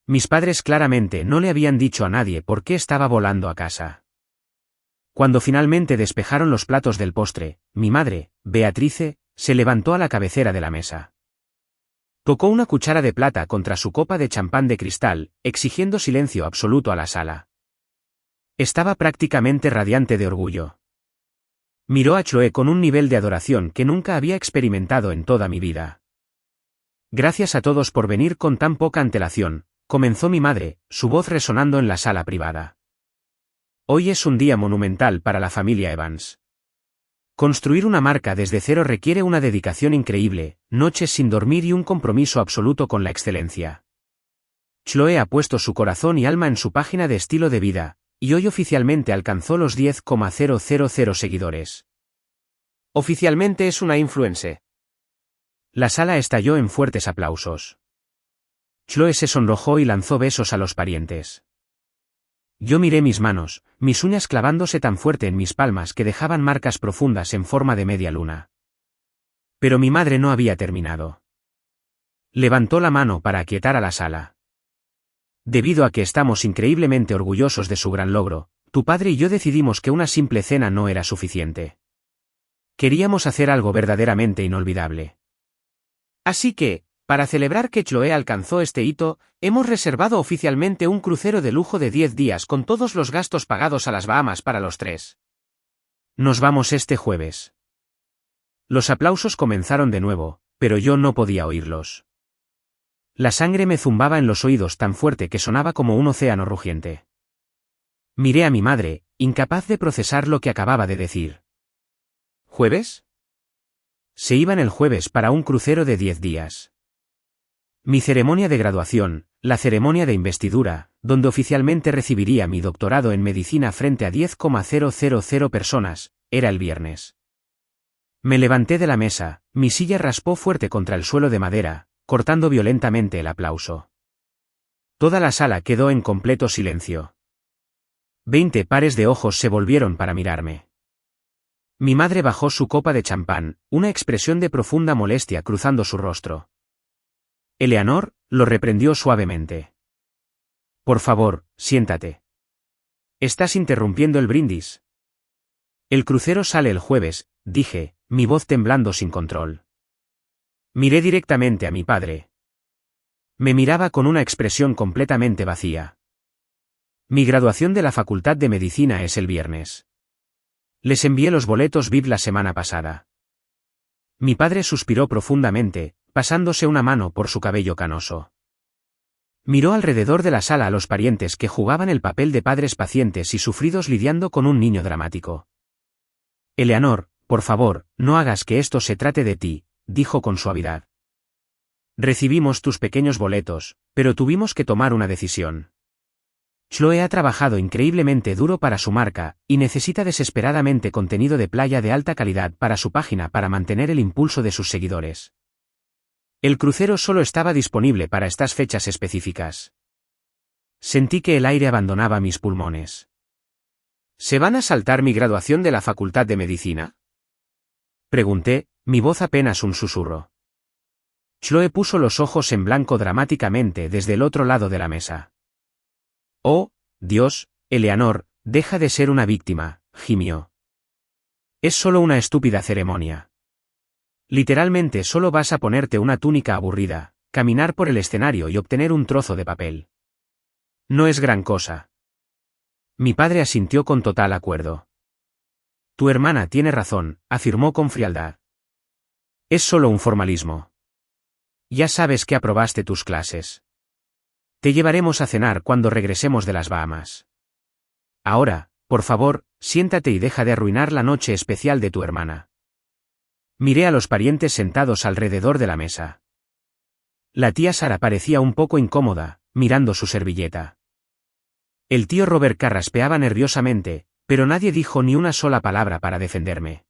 Mis padres claramente no le habían dicho a nadie por qué estaba volando a casa. Cuando finalmente despejaron los platos del postre, mi madre, Beatrice, se levantó a la cabecera de la mesa. Tocó una cuchara de plata contra su copa de champán de cristal, exigiendo silencio absoluto a la sala. Estaba prácticamente radiante de orgullo. Miró a Chloe con un nivel de adoración que nunca había experimentado en toda mi vida. «Gracias a todos por venir con tan poca antelación», comenzó mi madre, su voz resonando en la sala privada. «Hoy es un día monumental para la familia Evans. Construir una marca desde cero requiere una dedicación increíble, noches sin dormir y un compromiso absoluto con la excelencia. Chloe ha puesto su corazón y alma en su página de estilo de vida, y hoy oficialmente alcanzó los 10,000 seguidores. Oficialmente es una influencer». La sala estalló en fuertes aplausos. Chloe se sonrojó y lanzó besos a los parientes. Yo miré mis manos, mis uñas clavándose tan fuerte en mis palmas que dejaban marcas profundas en forma de media luna. Pero mi madre no había terminado. Levantó la mano para aquietar a la sala. «Debido a que estamos increíblemente orgullosos de su gran logro, tu padre y yo decidimos que una simple cena no era suficiente. Queríamos hacer algo verdaderamente inolvidable. Así que, para celebrar que Chloe alcanzó este hito, hemos reservado oficialmente un crucero de lujo de 10 días con todos los gastos pagados a las Bahamas para los tres. Nos vamos este jueves». Los aplausos comenzaron de nuevo, pero yo no podía oírlos. La sangre me zumbaba en los oídos tan fuerte que sonaba como un océano rugiente. Miré a mi madre, incapaz de procesar lo que acababa de decir. ¿Jueves? Se iban el jueves para un crucero de 10 días. Mi ceremonia de graduación, la ceremonia de investidura, donde oficialmente recibiría mi doctorado en medicina frente a 10,000 personas, era el viernes. Me levanté de la mesa, mi silla raspó fuerte contra el suelo de madera, cortando violentamente el aplauso. Toda la sala quedó en completo silencio. 20 pares de ojos se volvieron para mirarme. Mi madre bajó su copa de champán, una expresión de profunda molestia cruzando su rostro. Eleanor, lo reprendió suavemente. Por favor, siéntate. Estás interrumpiendo el brindis. El crucero sale el jueves, dije, mi voz temblando sin control. Miré directamente a mi padre. Me miraba con una expresión completamente vacía. Mi graduación de la Facultad de Medicina es el viernes. Les envié los boletos VIP la semana pasada. Mi padre suspiró profundamente, pasándose una mano por su cabello canoso. Miró alrededor de la sala a los parientes que jugaban el papel de padres pacientes y sufridos lidiando con un niño dramático. Eleanor, por favor, no hagas que esto se trate de ti, dijo con suavidad. Recibimos tus pequeños boletos, pero tuvimos que tomar una decisión. Chloe ha trabajado increíblemente duro para su marca, y necesita desesperadamente contenido de playa de alta calidad para su página para mantener el impulso de sus seguidores. El crucero solo estaba disponible para estas fechas específicas. Sentí que el aire abandonaba mis pulmones. ¿Se van a saltar mi graduación de la Facultad de Medicina? Pregunté, mi voz apenas un susurro. Chloe puso los ojos en blanco dramáticamente desde el otro lado de la mesa. Oh, Dios, Eleanor, deja de ser una víctima, gimió. Es solo una estúpida ceremonia. Literalmente solo vas a ponerte una túnica aburrida, caminar por el escenario y obtener un trozo de papel. No es gran cosa. Mi padre asintió con total acuerdo. Tu hermana tiene razón, afirmó con frialdad. Es solo un formalismo. Ya sabes que aprobaste tus clases. Te llevaremos a cenar cuando regresemos de las Bahamas. Ahora, por favor, siéntate y deja de arruinar la noche especial de tu hermana. Miré a los parientes sentados alrededor de la mesa. La tía Sara parecía un poco incómoda, mirando su servilleta. El tío Robert carraspeaba nerviosamente, pero nadie dijo ni una sola palabra para defenderme.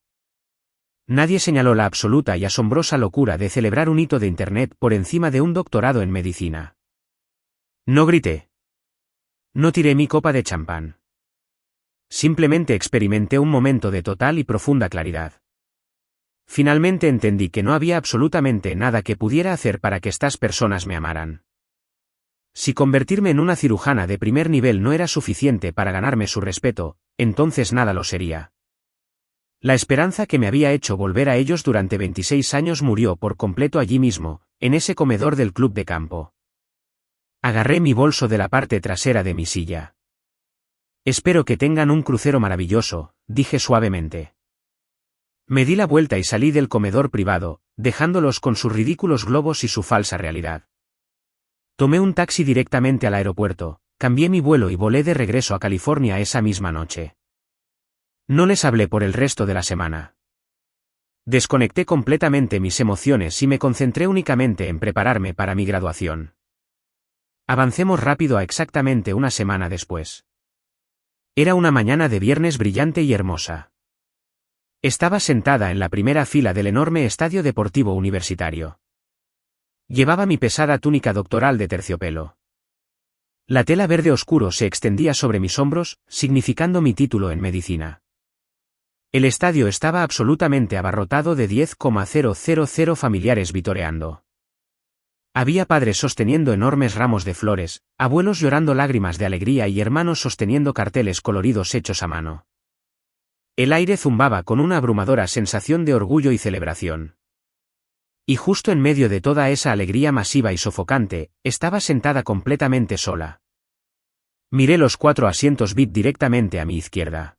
Nadie señaló la absoluta y asombrosa locura de celebrar un hito de Internet por encima de un doctorado en medicina. No grité. No tiré mi copa de champán. Simplemente experimenté un momento de total y profunda claridad. Finalmente entendí que no había absolutamente nada que pudiera hacer para que estas personas me amaran. Si convertirme en una cirujana de primer nivel no era suficiente para ganarme su respeto, entonces nada lo sería. La esperanza que me había hecho volver a ellos durante 26 años murió por completo allí mismo, en ese comedor del club de campo. Agarré mi bolso de la parte trasera de mi silla. Espero que tengan un crucero maravilloso, dije suavemente. Me di la vuelta y salí del comedor privado, dejándolos con sus ridículos globos y su falsa realidad. Tomé un taxi directamente al aeropuerto, cambié mi vuelo y volé de regreso a California esa misma noche. No les hablé por el resto de la semana. Desconecté completamente mis emociones y me concentré únicamente en prepararme para mi graduación. Avancemos rápido a exactamente una semana después. Era una mañana de viernes brillante y hermosa. Estaba sentada en la primera fila del enorme estadio deportivo universitario. Llevaba mi pesada túnica doctoral de terciopelo. La tela verde oscuro se extendía sobre mis hombros, significando mi título en medicina. El estadio estaba absolutamente abarrotado de 10,000 familiares vitoreando. Había padres sosteniendo enormes ramos de flores, abuelos llorando lágrimas de alegría y hermanos sosteniendo carteles coloridos hechos a mano. El aire zumbaba con una abrumadora sensación de orgullo y celebración. Y justo en medio de toda esa alegría masiva y sofocante, estaba sentada completamente sola. Miré los 4 asientos VIP directamente a mi izquierda.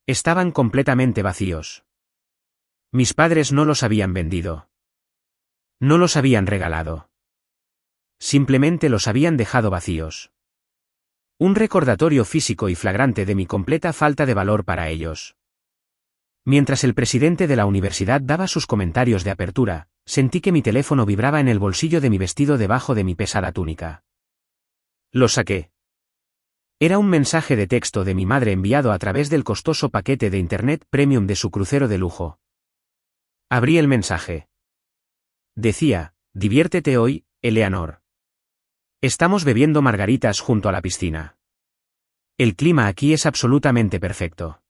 Estaban completamente vacíos. Mis padres no los habían vendido. No los habían regalado. Simplemente los habían dejado vacíos. Un recordatorio físico y flagrante de mi completa falta de valor para ellos. Mientras el presidente de la universidad daba sus comentarios de apertura, sentí que mi teléfono vibraba en el bolsillo de mi vestido debajo de mi pesada túnica. Lo saqué. Era un mensaje de texto de mi madre enviado a través del costoso paquete de Internet Premium de su crucero de lujo. Abrí el mensaje. Decía: diviértete hoy, Eleanor. Estamos bebiendo margaritas junto a la piscina. El clima aquí es absolutamente perfecto.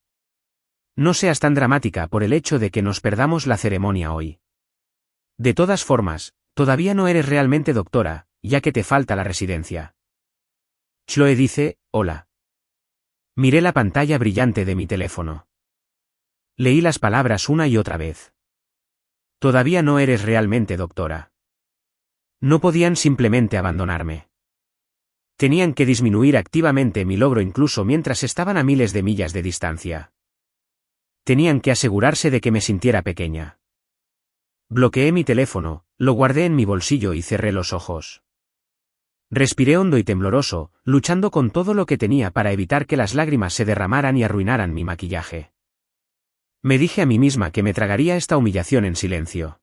No seas tan dramática por el hecho de que nos perdamos la ceremonia hoy. De todas formas, todavía no eres realmente doctora, ya que te falta la residencia. Chloe dice: hola. Miré la pantalla brillante de mi teléfono. Leí las palabras una y otra vez. Todavía no eres realmente doctora. No podían simplemente abandonarme. Tenían que disminuir activamente mi logro incluso mientras estaban a miles de millas de distancia. Tenían que asegurarse de que me sintiera pequeña. Bloqueé mi teléfono, lo guardé en mi bolsillo y cerré los ojos. Respiré hondo y tembloroso, luchando con todo lo que tenía para evitar que las lágrimas se derramaran y arruinaran mi maquillaje. Me dije a mí misma que me tragaría esta humillación en silencio.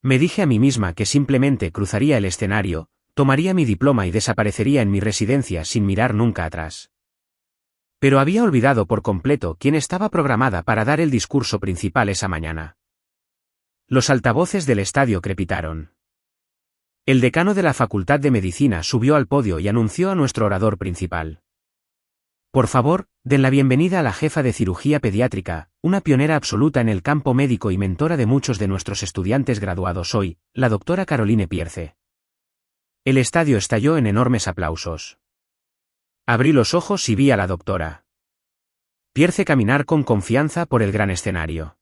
Me dije a mí misma que simplemente cruzaría el escenario, tomaría mi diploma y desaparecería en mi residencia sin mirar nunca atrás. Pero había olvidado por completo quién estaba programada para dar el discurso principal esa mañana. Los altavoces del estadio crepitaron. El decano de la Facultad de Medicina subió al podio y anunció a nuestro orador principal. Por favor, den la bienvenida a la jefa de cirugía pediátrica, una pionera absoluta en el campo médico y mentora de muchos de nuestros estudiantes graduados hoy, la doctora Caroline Pierce. El estadio estalló en enormes aplausos. Abrí los ojos y vi a la doctora Pierce caminar con confianza por el gran escenario.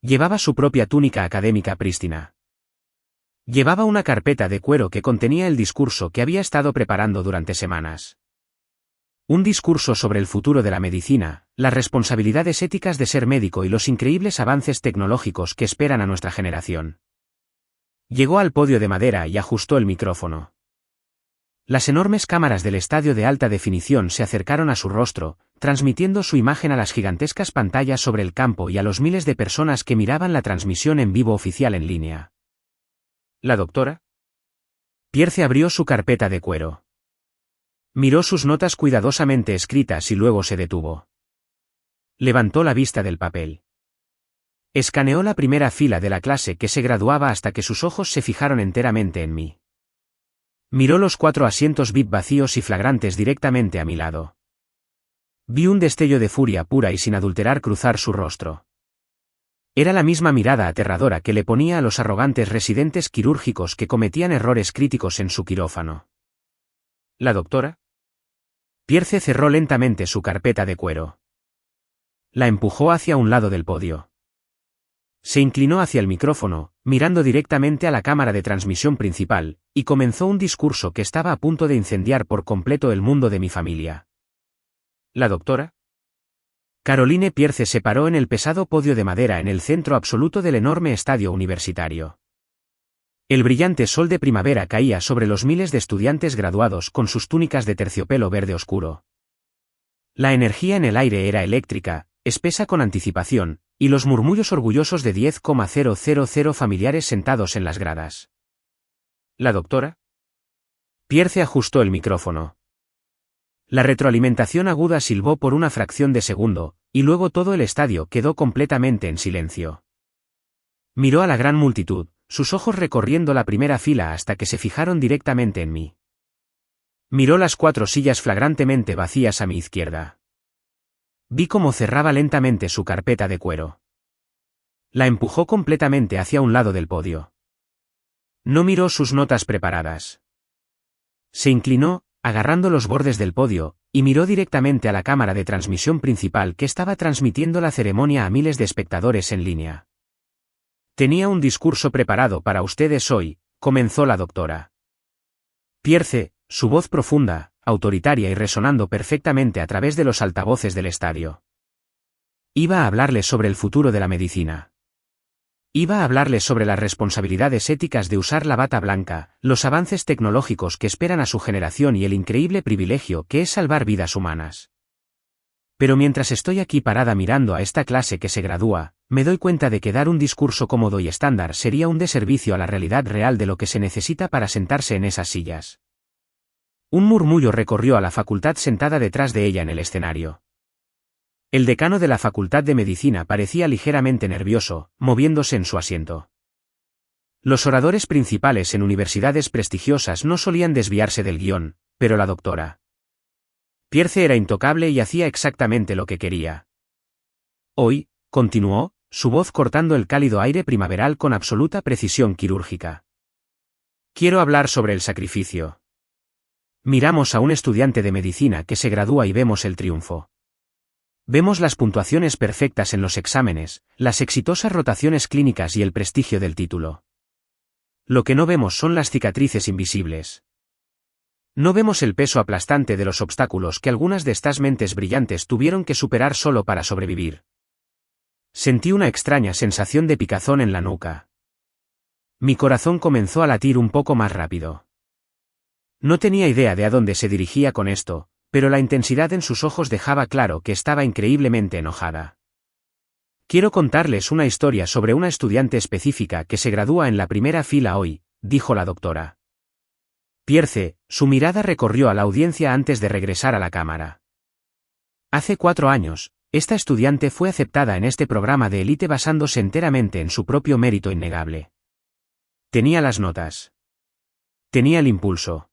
Llevaba su propia túnica académica prístina. Llevaba una carpeta de cuero que contenía el discurso que había estado preparando durante semanas. Un discurso sobre el futuro de la medicina, las responsabilidades éticas de ser médico y los increíbles avances tecnológicos que esperan a nuestra generación. Llegó al podio de madera y ajustó el micrófono. Las enormes cámaras del estadio de alta definición se acercaron a su rostro, transmitiendo su imagen a las gigantescas pantallas sobre el campo y a los miles de personas que miraban la transmisión en vivo oficial en línea. ¿La doctora? Pierce abrió su carpeta de cuero. Miró sus notas cuidadosamente escritas y luego se detuvo. Levantó la vista del papel. Escaneó la primera fila de la clase que se graduaba hasta que sus ojos se fijaron enteramente en mí. Miró los 4 asientos VIP vacíos y flagrantes directamente a mi lado. Vi un destello de furia pura y sin adulterar cruzar su rostro. Era la misma mirada aterradora que le ponía a los arrogantes residentes quirúrgicos que cometían errores críticos en su quirófano. ¿La doctora? Pierce cerró lentamente su carpeta de cuero. La empujó hacia un lado del podio. Se inclinó hacia el micrófono, mirando directamente a la cámara de transmisión principal, y comenzó un discurso que estaba a punto de incendiar por completo el mundo de mi familia. ¿La doctora? Caroline Pierce se paró en el pesado podio de madera en el centro absoluto del enorme estadio universitario. El brillante sol de primavera caía sobre los miles de estudiantes graduados con sus túnicas de terciopelo verde oscuro. La energía en el aire era eléctrica, espesa con anticipación, y los murmullos orgullosos de 10,000 familiares sentados en las gradas. ¿La doctora? Pierce ajustó el micrófono. La retroalimentación aguda silbó por una fracción de segundo, y luego todo el estadio quedó completamente en silencio. Miró a la gran multitud, sus ojos recorriendo la primera fila hasta que se fijaron directamente en mí. Miró las 4 sillas flagrantemente vacías a mi izquierda. Vi cómo cerraba lentamente su carpeta de cuero. La empujó completamente hacia un lado del podio. No miró sus notas preparadas. Se inclinó, agarrando los bordes del podio, y miró directamente a la cámara de transmisión principal que estaba transmitiendo la ceremonia a miles de espectadores en línea. Tenía un discurso preparado para ustedes hoy, comenzó la doctora Pierce, su voz profunda, autoritaria y resonando perfectamente a través de los altavoces del estadio. Iba a hablarles sobre el futuro de la medicina. Iba a hablarles sobre las responsabilidades éticas de usar la bata blanca, los avances tecnológicos que esperan a su generación y el increíble privilegio que es salvar vidas humanas. Pero mientras estoy aquí parada mirando a esta clase que se gradúa, me doy cuenta de que dar un discurso cómodo y estándar sería un deservicio a la realidad real de lo que se necesita para sentarse en esas sillas. Un murmullo recorrió a la facultad sentada detrás de ella en el escenario. El decano de la Facultad de Medicina parecía ligeramente nervioso, moviéndose en su asiento. Los oradores principales en universidades prestigiosas no solían desviarse del guión, pero la doctora Pierce era intocable y hacía exactamente lo que quería. Hoy, continuó, su voz cortando el cálido aire primaveral con absoluta precisión quirúrgica. Quiero hablar sobre el sacrificio. Miramos a un estudiante de medicina que se gradúa y vemos el triunfo. Vemos las puntuaciones perfectas en los exámenes, las exitosas rotaciones clínicas y el prestigio del título. Lo que no vemos son las cicatrices invisibles. No vemos el peso aplastante de los obstáculos que algunas de estas mentes brillantes tuvieron que superar solo para sobrevivir. Sentí una extraña sensación de picazón en la nuca. Mi corazón comenzó a latir un poco más rápido. No tenía idea de a dónde se dirigía con esto, pero la intensidad en sus ojos dejaba claro que estaba increíblemente enojada. Quiero contarles una historia sobre una estudiante específica que se gradúa en la primera fila hoy, dijo la doctora Pierce. Su mirada recorrió a la audiencia antes de regresar a la cámara. Hace 4 años, esta estudiante fue aceptada en este programa de élite basándose enteramente en su propio mérito innegable. Tenía las notas. Tenía el impulso.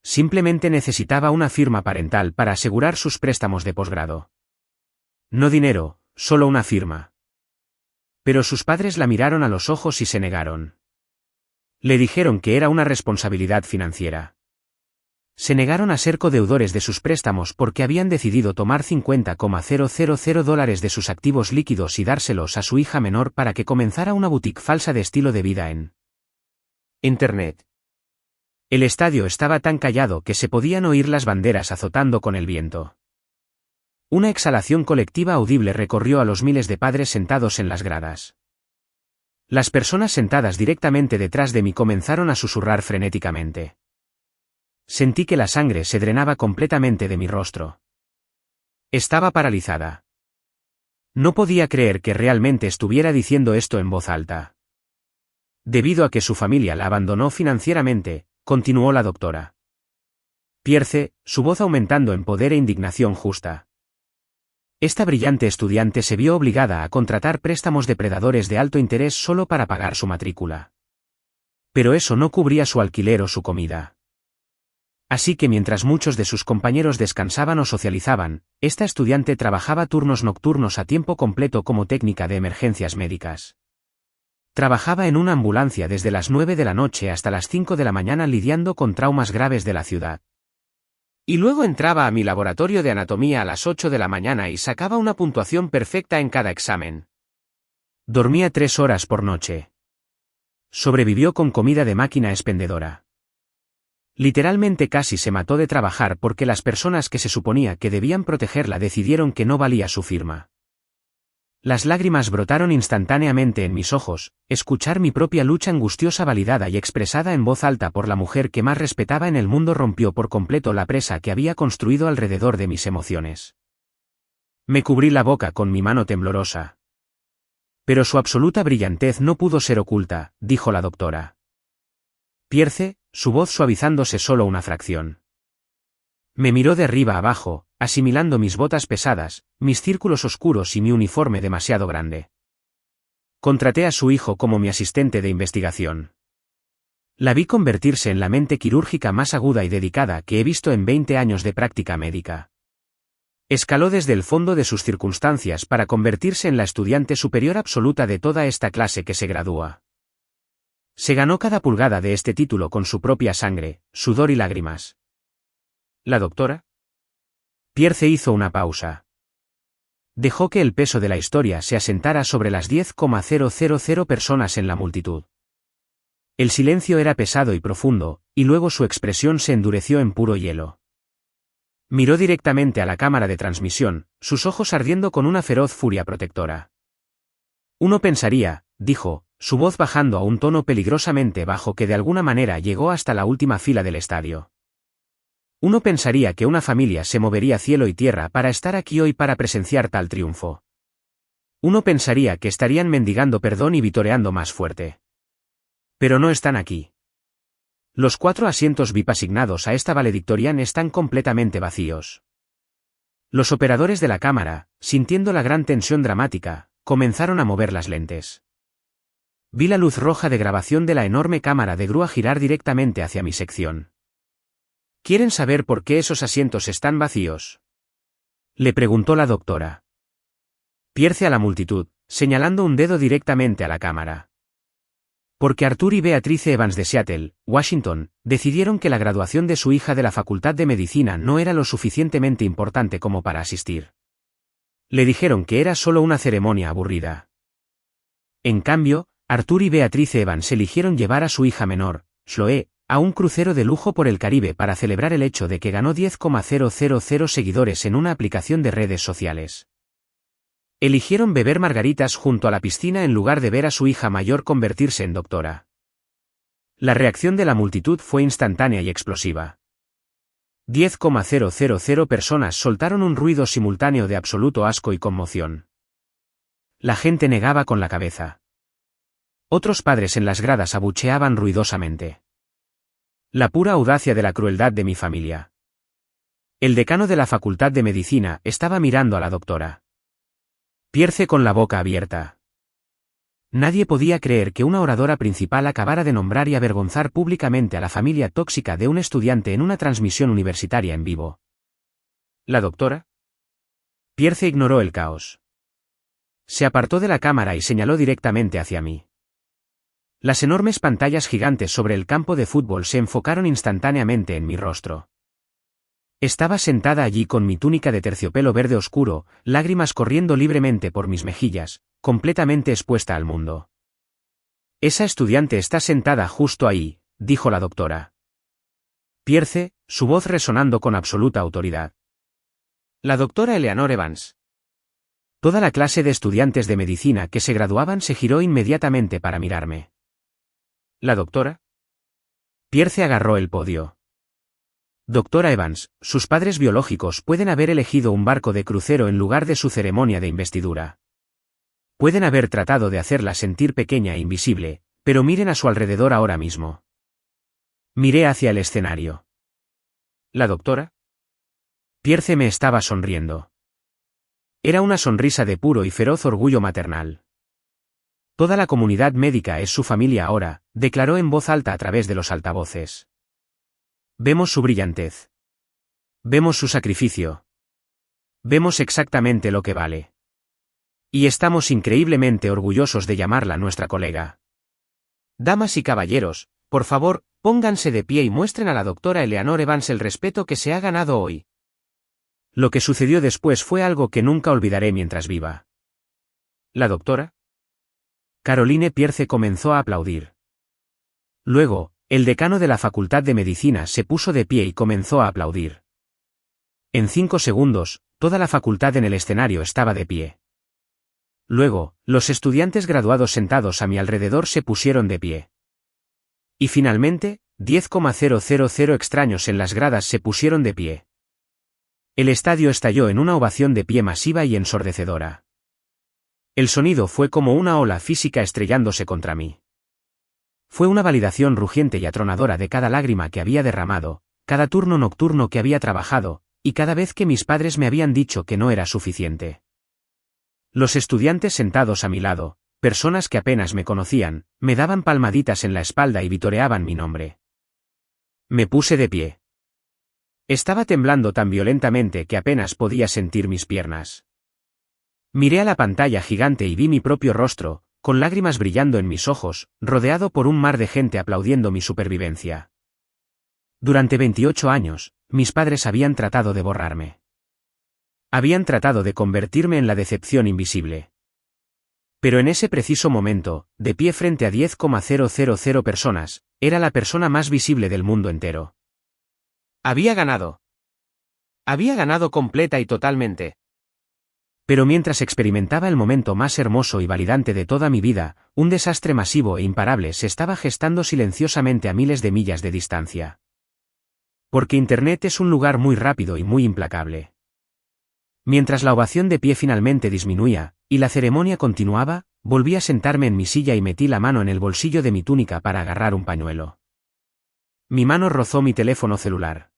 Simplemente necesitaba una firma parental para asegurar sus préstamos de posgrado. No dinero, solo una firma. Pero sus padres la miraron a los ojos y se negaron. Le dijeron que era una responsabilidad financiera. Se negaron a ser codeudores de sus préstamos porque habían decidido tomar $50,000 de sus activos líquidos y dárselos a su hija menor para que comenzara una boutique falsa de estilo de vida en Internet. El estadio estaba tan callado que se podían oír las banderas azotando con el viento. Una exhalación colectiva audible recorrió a los miles de padres sentados en las gradas. Las personas sentadas directamente detrás de mí comenzaron a susurrar frenéticamente. Sentí que la sangre se drenaba completamente de mi rostro. Estaba paralizada. No podía creer que realmente estuviera diciendo esto en voz alta. Debido a que su familia la abandonó financieramente, continuó la doctora Pierce, su voz aumentando en poder e indignación justa. Esta brillante estudiante se vio obligada a contratar préstamos depredadores de alto interés solo para pagar su matrícula. Pero eso no cubría su alquiler o su comida. Así que mientras muchos de sus compañeros descansaban o socializaban, esta estudiante trabajaba turnos nocturnos a tiempo completo como técnica de emergencias médicas. Trabajaba en una ambulancia desde las 9 de la noche hasta las 5 de la mañana lidiando con traumas graves de la ciudad. Y luego entraba a mi laboratorio de anatomía a las 8 de la mañana y sacaba una puntuación perfecta en cada examen. Dormía 3 horas por noche. Sobrevivió con comida de máquina expendedora. Literalmente casi se mató de trabajar porque las personas que se suponía que debían protegerla decidieron que no valía su firma. Las lágrimas brotaron instantáneamente en mis ojos, escuchar mi propia lucha angustiosa validada y expresada en voz alta por la mujer que más respetaba en el mundo rompió por completo la presa que había construido alrededor de mis emociones. Me cubrí la boca con mi mano temblorosa. Pero su absoluta brillantez no pudo ser oculta, dijo la doctora Pierce, su voz suavizándose solo una fracción. Me miró de arriba a abajo, asimilando mis botas pesadas, mis círculos oscuros y mi uniforme demasiado grande. Contraté a su hijo como mi asistente de investigación. La vi convertirse en la mente quirúrgica más aguda y dedicada que he visto en 20 años de práctica médica. Escaló desde el fondo de sus circunstancias para convertirse en la estudiante superior absoluta de toda esta clase que se gradúa. Se ganó cada pulgada de este título con su propia sangre, sudor y lágrimas. La doctora Pierce hizo una pausa. Dejó que el peso de la historia se asentara sobre las 10,000 personas en la multitud. El silencio era pesado y profundo, y luego su expresión se endureció en puro hielo. Miró directamente a la cámara de transmisión, sus ojos ardiendo con una feroz furia protectora. Uno pensaría, dijo, su voz bajando a un tono peligrosamente bajo que de alguna manera llegó hasta la última fila del estadio. Uno pensaría que una familia se movería cielo y tierra para estar aquí hoy para presenciar tal triunfo. Uno pensaría que estarían mendigando perdón y vitoreando más fuerte. Pero no están aquí. Los 4 asientos VIP asignados a esta valedictorian están completamente vacíos. Los operadores de la cámara, sintiendo la gran tensión dramática, comenzaron a mover las lentes. Vi la luz roja de grabación de la enorme cámara de grúa girar directamente hacia mi sección. ¿Quieren saber por qué esos asientos están vacíos?, le preguntó la doctora Pierce a la multitud, señalando un dedo directamente a la cámara. Porque Arthur y Beatrice Evans de Seattle, Washington, decidieron que la graduación de su hija de la Facultad de Medicina no era lo suficientemente importante como para asistir. Le dijeron que era solo una ceremonia aburrida. En cambio, Arthur y Beatrice Evans eligieron llevar a su hija menor, Chloe, a un crucero de lujo por el Caribe para celebrar el hecho de que ganó 10,000 seguidores en una aplicación de redes sociales. Eligieron beber margaritas junto a la piscina en lugar de ver a su hija mayor convertirse en doctora. La reacción de la multitud fue instantánea y explosiva. 10,000 personas soltaron un ruido simultáneo de absoluto asco y conmoción. La gente negaba con la cabeza. Otros padres en las gradas abucheaban ruidosamente. La pura audacia de la crueldad de mi familia. El decano de la Facultad de Medicina estaba mirando a la doctora Pierce con la boca abierta. Nadie podía creer que una oradora principal acabara de nombrar y avergonzar públicamente a la familia tóxica de un estudiante en una transmisión universitaria en vivo. ¿La doctora? Pierce ignoró el caos. Se apartó de la cámara y señaló directamente hacia mí. Las enormes pantallas gigantes sobre el campo de fútbol se enfocaron instantáneamente en mi rostro. Estaba sentada allí con mi túnica de terciopelo verde oscuro, lágrimas corriendo libremente por mis mejillas, completamente expuesta al mundo. Esa estudiante está sentada justo ahí, dijo la doctora Pierce, su voz resonando con absoluta autoridad. La doctora Eleanor Evans. Toda la clase de estudiantes de medicina que se graduaban se giró inmediatamente para mirarme. ¿La doctora? Pierce agarró el podio. Doctora Evans, sus padres biológicos pueden haber elegido un barco de crucero en lugar de su ceremonia de investidura. Pueden haber tratado de hacerla sentir pequeña e invisible, pero miren a su alrededor ahora mismo. Miré hacia el escenario. ¿La doctora? Pierce me estaba sonriendo. Era una sonrisa de puro y feroz orgullo maternal. Toda la comunidad médica es su familia ahora, declaró en voz alta a través de los altavoces. Vemos su brillantez. Vemos su sacrificio. Vemos exactamente lo que vale. Y estamos increíblemente orgullosos de llamarla nuestra colega. Damas y caballeros, por favor, pónganse de pie y muestren a la doctora Eleanor Evans el respeto que se ha ganado hoy. Lo que sucedió después fue algo que nunca olvidaré mientras viva. ¿La doctora? Caroline Pierce comenzó a aplaudir. Luego, el decano de la Facultad de Medicina se puso de pie y comenzó a aplaudir. En 5 segundos, toda la facultad en el escenario estaba de pie. Luego, los estudiantes graduados sentados a mi alrededor se pusieron de pie. Y finalmente, 10,000 extraños en las gradas se pusieron de pie. El estadio estalló en una ovación de pie masiva y ensordecedora. El sonido fue como una ola física estrellándose contra mí. Fue una validación rugiente y atronadora de cada lágrima que había derramado, cada turno nocturno que había trabajado, y cada vez que mis padres me habían dicho que no era suficiente. Los estudiantes sentados a mi lado, personas que apenas me conocían, me daban palmaditas en la espalda y vitoreaban mi nombre. Me puse de pie. Estaba temblando tan violentamente que apenas podía sentir mis piernas. Miré a la pantalla gigante y vi mi propio rostro, con lágrimas brillando en mis ojos, rodeado por un mar de gente aplaudiendo mi supervivencia. Durante 28 años, mis padres habían tratado de borrarme. Habían tratado de convertirme en la decepción invisible. Pero en ese preciso momento, de pie frente a 10,000 personas, era la persona más visible del mundo entero. Había ganado. Había ganado completa y totalmente. Pero mientras experimentaba el momento más hermoso y validante de toda mi vida, un desastre masivo e imparable se estaba gestando silenciosamente a miles de millas de distancia. Porque Internet es un lugar muy rápido y muy implacable. Mientras la ovación de pie finalmente disminuía, y la ceremonia continuaba, volví a sentarme en mi silla y metí la mano en el bolsillo de mi túnica para agarrar un pañuelo. Mi mano rozó mi teléfono celular.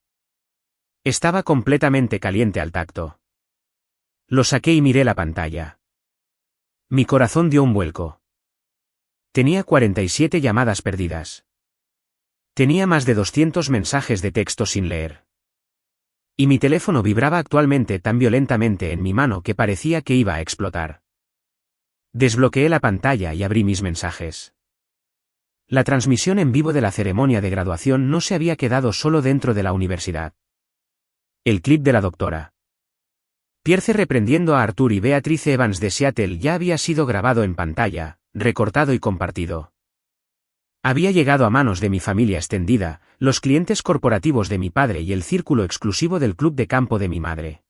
Estaba completamente caliente al tacto. Lo saqué y miré la pantalla. Mi corazón dio un vuelco. Tenía 47 llamadas perdidas. Tenía más de 200 mensajes de texto sin leer. Y mi teléfono vibraba actualmente tan violentamente en mi mano que parecía que iba a explotar. Desbloqueé la pantalla y abrí mis mensajes. La transmisión en vivo de la ceremonia de graduación no se había quedado solo dentro de la universidad. El clip de la doctora Pierce reprendiendo a Arthur y Beatrice Evans de Seattle ya había sido grabado en pantalla, recortado y compartido. Había llegado a manos de mi familia extendida, los clientes corporativos de mi padre y el círculo exclusivo del club de campo de mi madre.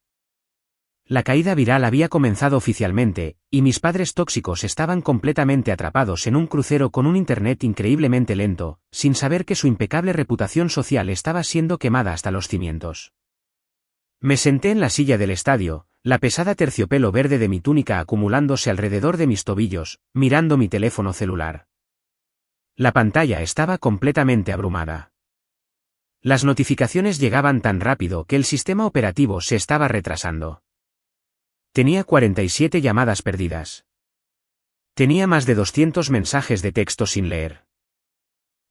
La caída viral había comenzado oficialmente, y mis padres tóxicos estaban completamente atrapados en un crucero con un internet increíblemente lento, sin saber que su impecable reputación social estaba siendo quemada hasta los cimientos. Me senté en la silla del estadio, la pesada terciopelo verde de mi túnica acumulándose alrededor de mis tobillos, mirando mi teléfono celular. La pantalla estaba completamente abrumada. Las notificaciones llegaban tan rápido que el sistema operativo se estaba retrasando. Tenía 47 llamadas perdidas. Tenía más de 200 mensajes de texto sin leer.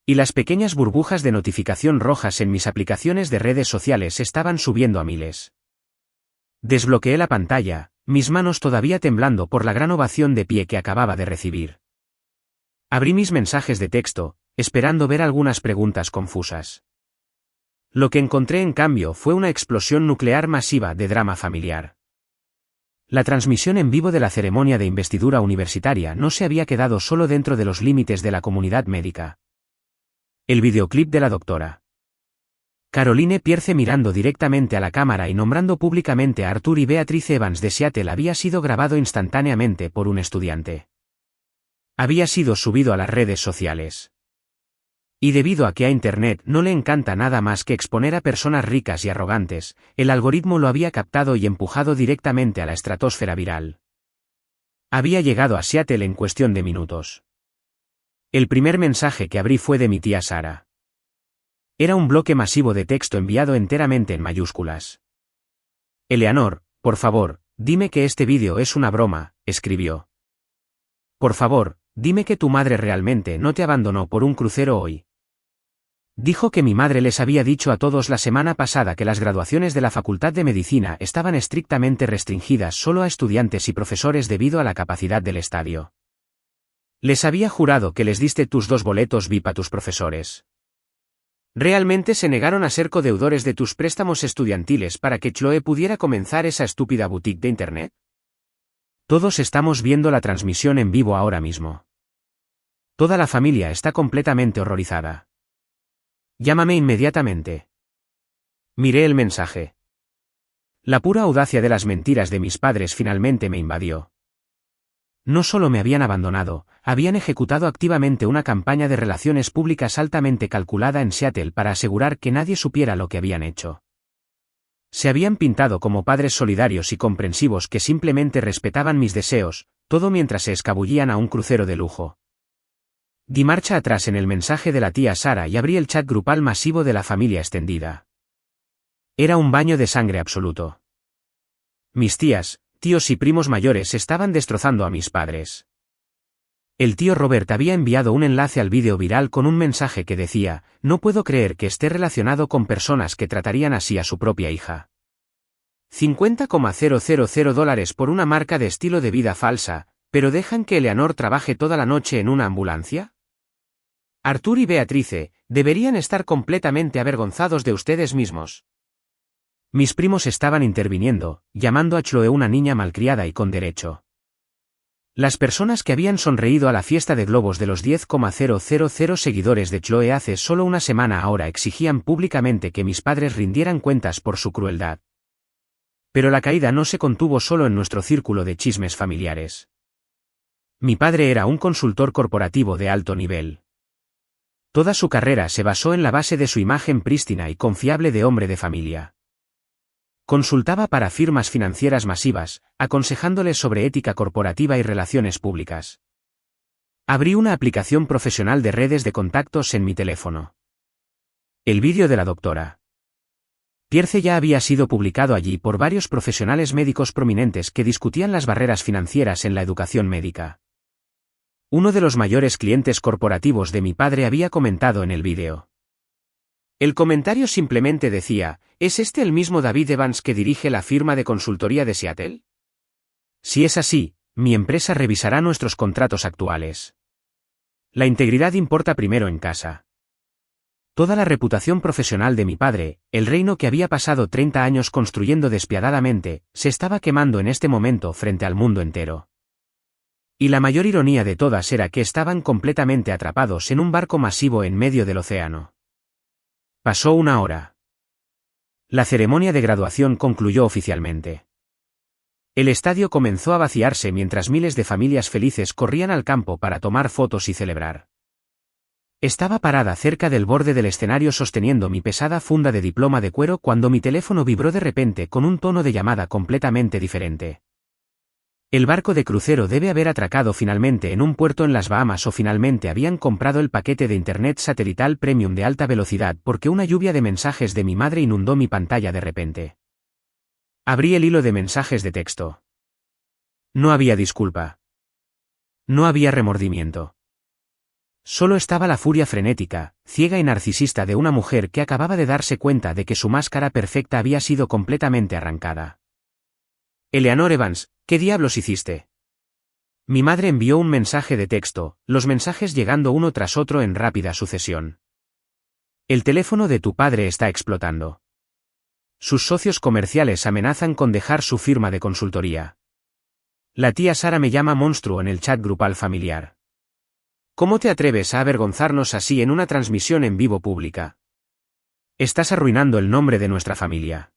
Y las pequeñas burbujas de notificación rojas en mis aplicaciones de redes sociales estaban subiendo a miles. Desbloqueé la pantalla, mis manos todavía temblando por la gran ovación de pie que acababa de recibir. Abrí mis mensajes de texto, esperando ver algunas preguntas confusas. Lo que encontré en cambio fue una explosión nuclear masiva de drama familiar. La transmisión en vivo de la ceremonia de investidura universitaria no se había quedado solo dentro de los límites de la comunidad médica. El videoclip de la doctora Caroline Pierce mirando directamente a la cámara y nombrando públicamente a Arthur y Beatrice Evans de Seattle había sido grabado instantáneamente por un estudiante. Había sido subido a las redes sociales. Y debido a que a Internet no le encanta nada más que exponer a personas ricas y arrogantes, el algoritmo lo había captado y empujado directamente a la estratosfera viral. Había llegado a Seattle en cuestión de minutos. El primer mensaje que abrí fue de mi tía Sara. Era un bloque masivo de texto enviado enteramente en mayúsculas. Eleanor, por favor, dime que este vídeo es una broma, escribió. Por favor, dime que tu madre realmente no te abandonó por un crucero hoy. Dijo que mi madre les había dicho a todos la semana pasada que las graduaciones de la Facultad de Medicina estaban estrictamente restringidas solo a estudiantes y profesores debido a la capacidad del estadio. Les había jurado que les diste tus 2 boletos VIP a tus profesores. ¿Realmente se negaron a ser codeudores de tus préstamos estudiantiles para que Chloe pudiera comenzar esa estúpida boutique de Internet? Todos estamos viendo la transmisión en vivo ahora mismo. Toda la familia está completamente horrorizada. Llámame inmediatamente. Miré el mensaje. La pura audacia de las mentiras de mis padres finalmente me invadió. No solo me habían abandonado, habían ejecutado activamente una campaña de relaciones públicas altamente calculada en Seattle para asegurar que nadie supiera lo que habían hecho. Se habían pintado como padres solidarios y comprensivos que simplemente respetaban mis deseos, todo mientras se escabullían a un crucero de lujo. Di marcha atrás en el mensaje de la tía Sara y abrí el chat grupal masivo de la familia extendida. Era un baño de sangre absoluto. Mis tías, tíos y primos mayores estaban destrozando a mis padres. El tío Robert había enviado un enlace al vídeo viral con un mensaje que decía, no puedo creer que esté relacionado con personas que tratarían así a su propia hija. $50,000 por una marca de estilo de vida falsa, pero dejan que Eleanor trabaje toda la noche en una ambulancia. Arthur y Beatrice, deberían estar completamente avergonzados de ustedes mismos. Mis primos estaban interviniendo, llamando a Chloe una niña malcriada y con derecho. Las personas que habían sonreído a la fiesta de globos de los 10,000 seguidores de Chloe hace solo una semana ahora exigían públicamente que mis padres rindieran cuentas por su crueldad. Pero la caída no se contuvo solo en nuestro círculo de chismes familiares. Mi padre era un consultor corporativo de alto nivel. Toda su carrera se basó en la base de su imagen prístina y confiable de hombre de familia. Consultaba para firmas financieras masivas, aconsejándoles sobre ética corporativa y relaciones públicas. Abrí una aplicación profesional de redes de contactos en mi teléfono. El vídeo de la doctora Pierce ya había sido publicado allí por varios profesionales médicos prominentes que discutían las barreras financieras en la educación médica. Uno de los mayores clientes corporativos de mi padre había comentado en el vídeo. El comentario simplemente decía: ¿es este el mismo David Evans que dirige la firma de consultoría de Seattle? Si es así, mi empresa revisará nuestros contratos actuales. La integridad importa primero en casa. Toda la reputación profesional de mi padre, el reino que había pasado 30 años construyendo despiadadamente, se estaba quemando en este momento frente al mundo entero. Y la mayor ironía de todas era que estaban completamente atrapados en un barco masivo en medio del océano. Pasó una hora. La ceremonia de graduación concluyó oficialmente. El estadio comenzó a vaciarse mientras miles de familias felices corrían al campo para tomar fotos y celebrar. Estaba parada cerca del borde del escenario sosteniendo mi pesada funda de diploma de cuero cuando mi teléfono vibró de repente con un tono de llamada completamente diferente. El barco de crucero debe haber atracado finalmente en un puerto en las Bahamas o finalmente habían comprado el paquete de internet satelital premium de alta velocidad porque una lluvia de mensajes de mi madre inundó mi pantalla de repente. Abrí el hilo de mensajes de texto. No había disculpa. No había remordimiento. Solo estaba la furia frenética, ciega y narcisista de una mujer que acababa de darse cuenta de que su máscara perfecta había sido completamente arrancada. Eleanor Evans, ¿qué diablos hiciste? Mi madre envió un mensaje de texto, los mensajes llegando uno tras otro en rápida sucesión. El teléfono de tu padre está explotando. Sus socios comerciales amenazan con dejar su firma de consultoría. La tía Sara me llama monstruo en el chat grupal familiar. ¿Cómo te atreves a avergonzarnos así en una transmisión en vivo pública? Estás arruinando el nombre de nuestra familia.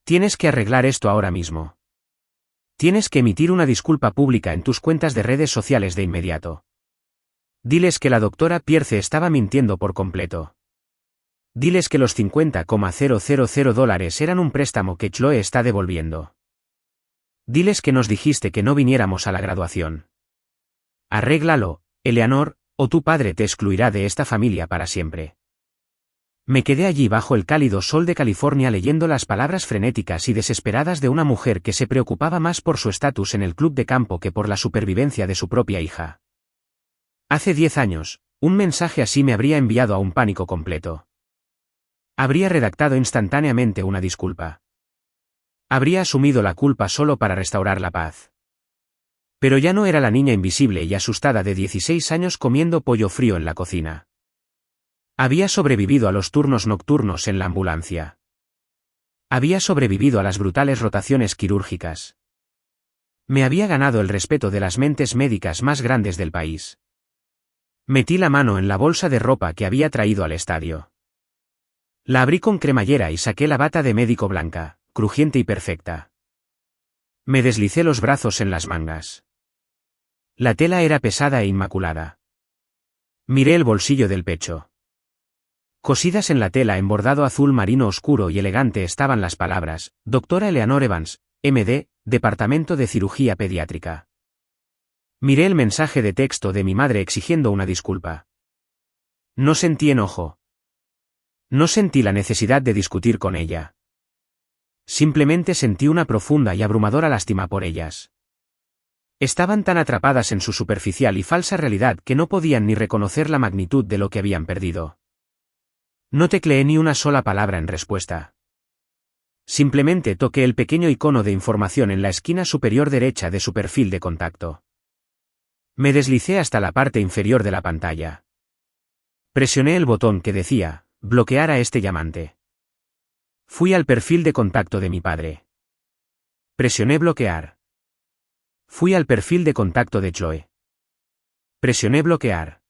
Tienes que arreglar esto ahora mismo. Tienes que emitir una disculpa pública en tus cuentas de redes sociales de inmediato. Diles que la doctora Pierce estaba mintiendo por completo. Diles que los $50,000 eran un préstamo que Chloe está devolviendo. Diles que nos dijiste que no viniéramos a la graduación. Arréglalo, Eleanor, o tu padre te excluirá de esta familia para siempre. Me quedé allí bajo el cálido sol de California leyendo las palabras frenéticas y desesperadas de una mujer que se preocupaba más por su estatus en el club de campo que por la supervivencia de su propia hija. Hace 10 años, un mensaje así me habría enviado a un pánico completo. Habría redactado instantáneamente una disculpa. Habría asumido la culpa solo para restaurar la paz. Pero ya no era la niña invisible y asustada de 16 años comiendo pollo frío en la cocina. Había sobrevivido a los turnos nocturnos en la ambulancia. Había sobrevivido a las brutales rotaciones quirúrgicas. Me había ganado el respeto de las mentes médicas más grandes del país. Metí la mano en la bolsa de ropa que había traído al estadio. La abrí con cremallera y saqué la bata de médico blanca, crujiente y perfecta. Me deslicé los brazos en las mangas. La tela era pesada e inmaculada. Miré el bolsillo del pecho. Cosidas en la tela en bordado azul marino oscuro y elegante estaban las palabras: Doctora Eleanor Evans, MD, Departamento de Cirugía Pediátrica. Miré el mensaje de texto de mi madre exigiendo una disculpa. No sentí enojo. No sentí la necesidad de discutir con ella. Simplemente sentí una profunda y abrumadora lástima por ellas. Estaban tan atrapadas en su superficial y falsa realidad que no podían ni reconocer la magnitud de lo que habían perdido. No tecleé ni una sola palabra en respuesta. Simplemente toqué el pequeño icono de información en la esquina superior derecha de su perfil de contacto. Me deslicé hasta la parte inferior de la pantalla. Presioné el botón que decía: bloquear a este llamante. Fui al perfil de contacto de mi padre. Presioné bloquear. Fui al perfil de contacto de Chloe. Presioné bloquear.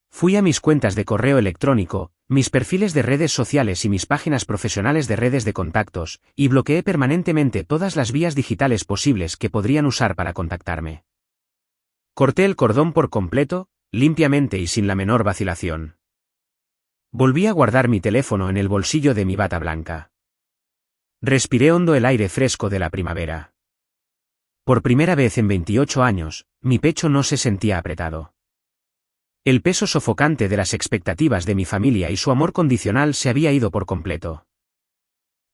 Fui a mis cuentas de correo electrónico, mis perfiles de redes sociales y mis páginas profesionales de redes de contactos, y bloqueé permanentemente todas las vías digitales posibles que podrían usar para contactarme. Corté el cordón por completo, limpiamente y sin la menor vacilación. Volví a guardar mi teléfono en el bolsillo de mi bata blanca. Respiré hondo el aire fresco de la primavera. Por primera vez en 28 años, mi pecho no se sentía apretado. El peso sofocante de las expectativas de mi familia y su amor condicional se había ido por completo.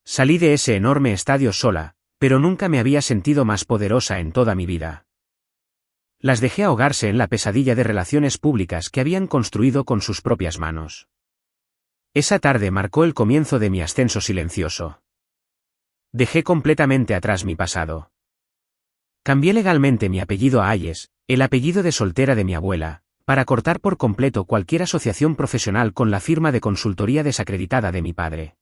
Salí de ese enorme estadio sola, pero nunca me había sentido más poderosa en toda mi vida. Las dejé ahogarse en la pesadilla de relaciones públicas que habían construido con sus propias manos. Esa tarde marcó el comienzo de mi ascenso silencioso. Dejé completamente atrás mi pasado. Cambié legalmente mi apellido a Ayes, el apellido de soltera de mi abuela, para cortar por completo cualquier asociación profesional con la firma de consultoría desacreditada de mi padre.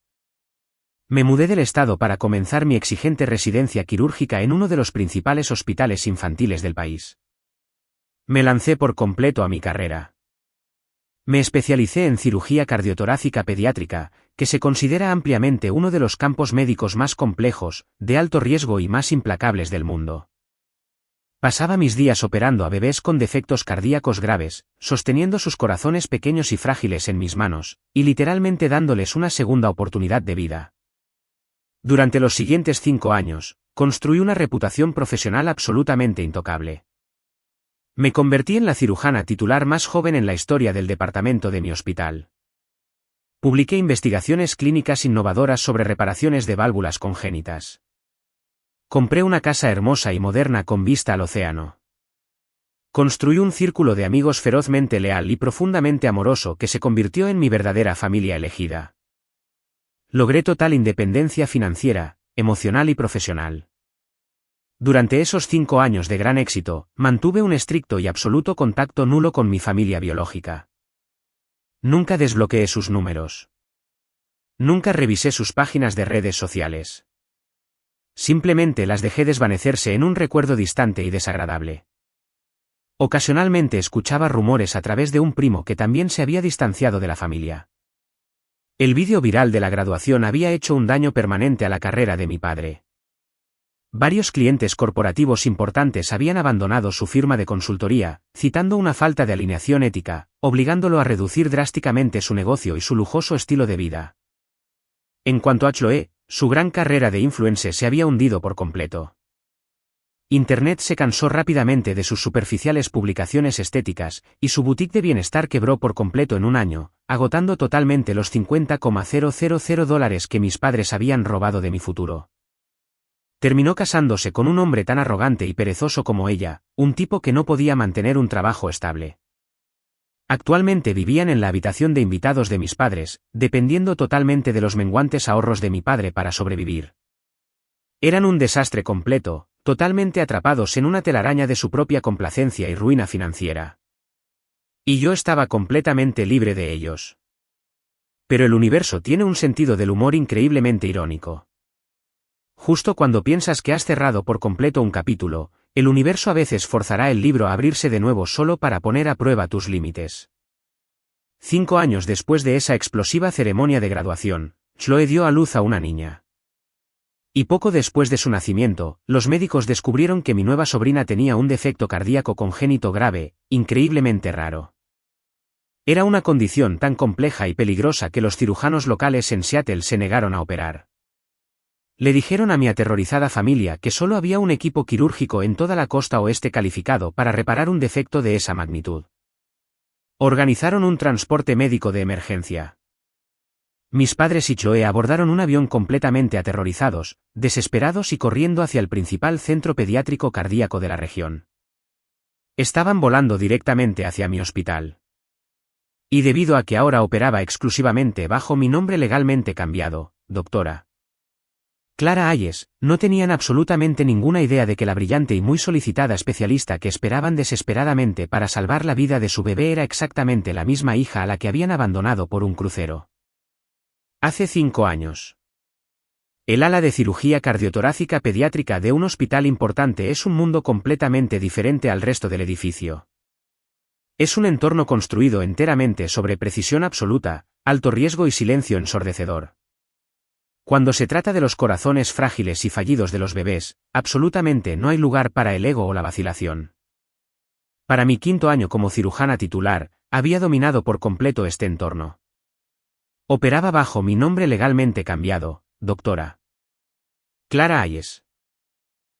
Me mudé del estado para comenzar mi exigente residencia quirúrgica en uno de los principales hospitales infantiles del país. Me lancé por completo a mi carrera. Me especialicé en cirugía cardiotorácica pediátrica, que se considera ampliamente uno de los campos médicos más complejos, de alto riesgo y más implacables del mundo. Pasaba mis días operando a bebés con defectos cardíacos graves, sosteniendo sus corazones pequeños y frágiles en mis manos, y literalmente dándoles una segunda oportunidad de vida. Durante los siguientes 5 años, construí una reputación profesional absolutamente intocable. Me convertí en la cirujana titular más joven en la historia del departamento de mi hospital. Publiqué investigaciones clínicas innovadoras sobre reparaciones de válvulas congénitas. Compré una casa hermosa y moderna con vista al océano. Construí un círculo de amigos ferozmente leal y profundamente amoroso que se convirtió en mi verdadera familia elegida. Logré total independencia financiera, emocional y profesional. Durante esos 5 años de gran éxito, mantuve un estricto y absoluto contacto nulo con mi familia biológica. Nunca desbloqueé sus números. Nunca revisé sus páginas de redes sociales. Simplemente las dejé desvanecerse en un recuerdo distante y desagradable. Ocasionalmente escuchaba rumores a través de un primo que también se había distanciado de la familia. El vídeo viral de la graduación había hecho un daño permanente a la carrera de mi padre. Varios clientes corporativos importantes habían abandonado su firma de consultoría, citando una falta de alineación ética, obligándolo a reducir drásticamente su negocio y su lujoso estilo de vida. En cuanto a Chloe, su gran carrera de influencer se había hundido por completo. Internet se cansó rápidamente de sus superficiales publicaciones estéticas, y su boutique de bienestar quebró por completo en un año, agotando totalmente los $50,000 que mis padres habían robado de mi futuro. Terminó casándose con un hombre tan arrogante y perezoso como ella, un tipo que no podía mantener un trabajo estable. Actualmente vivían en la habitación de invitados de mis padres, dependiendo totalmente de los menguantes ahorros de mi padre para sobrevivir. Eran un desastre completo, totalmente atrapados en una telaraña de su propia complacencia y ruina financiera. Y yo estaba completamente libre de ellos. Pero el universo tiene un sentido del humor increíblemente irónico. Justo cuando piensas que has cerrado por completo un capítulo, el universo a veces forzará el libro a abrirse de nuevo solo para poner a prueba tus límites. 5 años después de esa explosiva ceremonia de graduación, Chloe dio a luz a una niña. Y poco después de su nacimiento, los médicos descubrieron que mi nueva sobrina tenía un defecto cardíaco congénito grave, increíblemente raro. Era una condición tan compleja y peligrosa que los cirujanos locales en Seattle se negaron a operar. Le dijeron a mi aterrorizada familia que solo había un equipo quirúrgico en toda la costa oeste calificado para reparar un defecto de esa magnitud. Organizaron un transporte médico de emergencia. Mis padres y Chloe abordaron un avión completamente aterrorizados, desesperados y corriendo hacia el principal centro pediátrico cardíaco de la región. Estaban volando directamente hacia mi hospital. Y debido a que ahora operaba exclusivamente bajo mi nombre legalmente cambiado, Dra. Clara Ayes, no tenían absolutamente ninguna idea de que la brillante y muy solicitada especialista que esperaban desesperadamente para salvar la vida de su bebé era exactamente la misma hija a la que habían abandonado por un crucero. Hace 5 años. El ala de cirugía cardiotorácica pediátrica de un hospital importante es un mundo completamente diferente al resto del edificio. Es un entorno construido enteramente sobre precisión absoluta, alto riesgo y silencio ensordecedor. Cuando se trata de los corazones frágiles y fallidos de los bebés, absolutamente no hay lugar para el ego o la vacilación. Para mi 5º año como cirujana titular, había dominado por completo este entorno. Operaba bajo mi nombre legalmente cambiado, doctora Clara Hayes.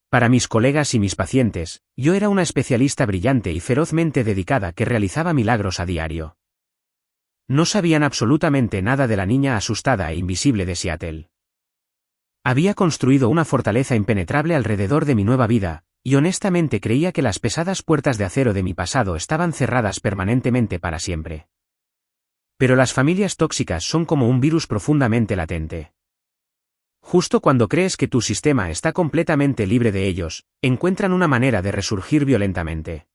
Para mis colegas y mis pacientes, yo era una especialista brillante y ferozmente dedicada que realizaba milagros a diario. No sabían absolutamente nada de la niña asustada e invisible de Seattle. Había construido una fortaleza impenetrable alrededor de mi nueva vida, y honestamente creía que las pesadas puertas de acero de mi pasado estaban cerradas permanentemente para siempre. Pero las familias tóxicas son como un virus profundamente latente. Justo cuando crees que tu sistema está completamente libre de ellos, encuentran una manera de resurgir violentamente.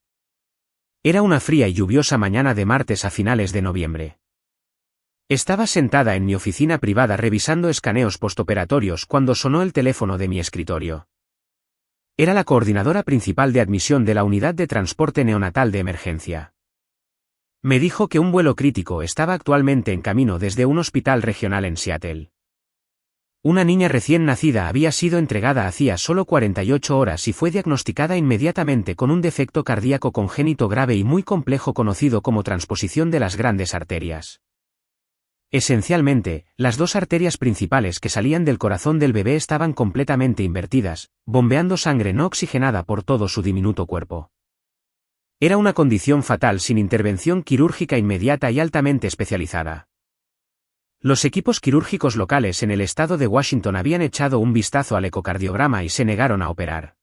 Era una fría y lluviosa mañana de martes a finales de noviembre. Estaba sentada en mi oficina privada revisando escaneos postoperatorios cuando sonó el teléfono de mi escritorio. Era la coordinadora principal de admisión de la unidad de transporte neonatal de emergencia. Me dijo que un vuelo crítico estaba actualmente en camino desde un hospital regional en Seattle. Una niña recién nacida había sido entregada hacía solo 48 horas y fue diagnosticada inmediatamente con un defecto cardíaco congénito grave y muy complejo conocido como transposición de las grandes arterias. Esencialmente, las dos arterias principales que salían del corazón del bebé estaban completamente invertidas, bombeando sangre no oxigenada por todo su diminuto cuerpo. Era una condición fatal sin intervención quirúrgica inmediata y altamente especializada. Los equipos quirúrgicos locales en el estado de Washington habían echado un vistazo al ecocardiograma y se negaron a operar.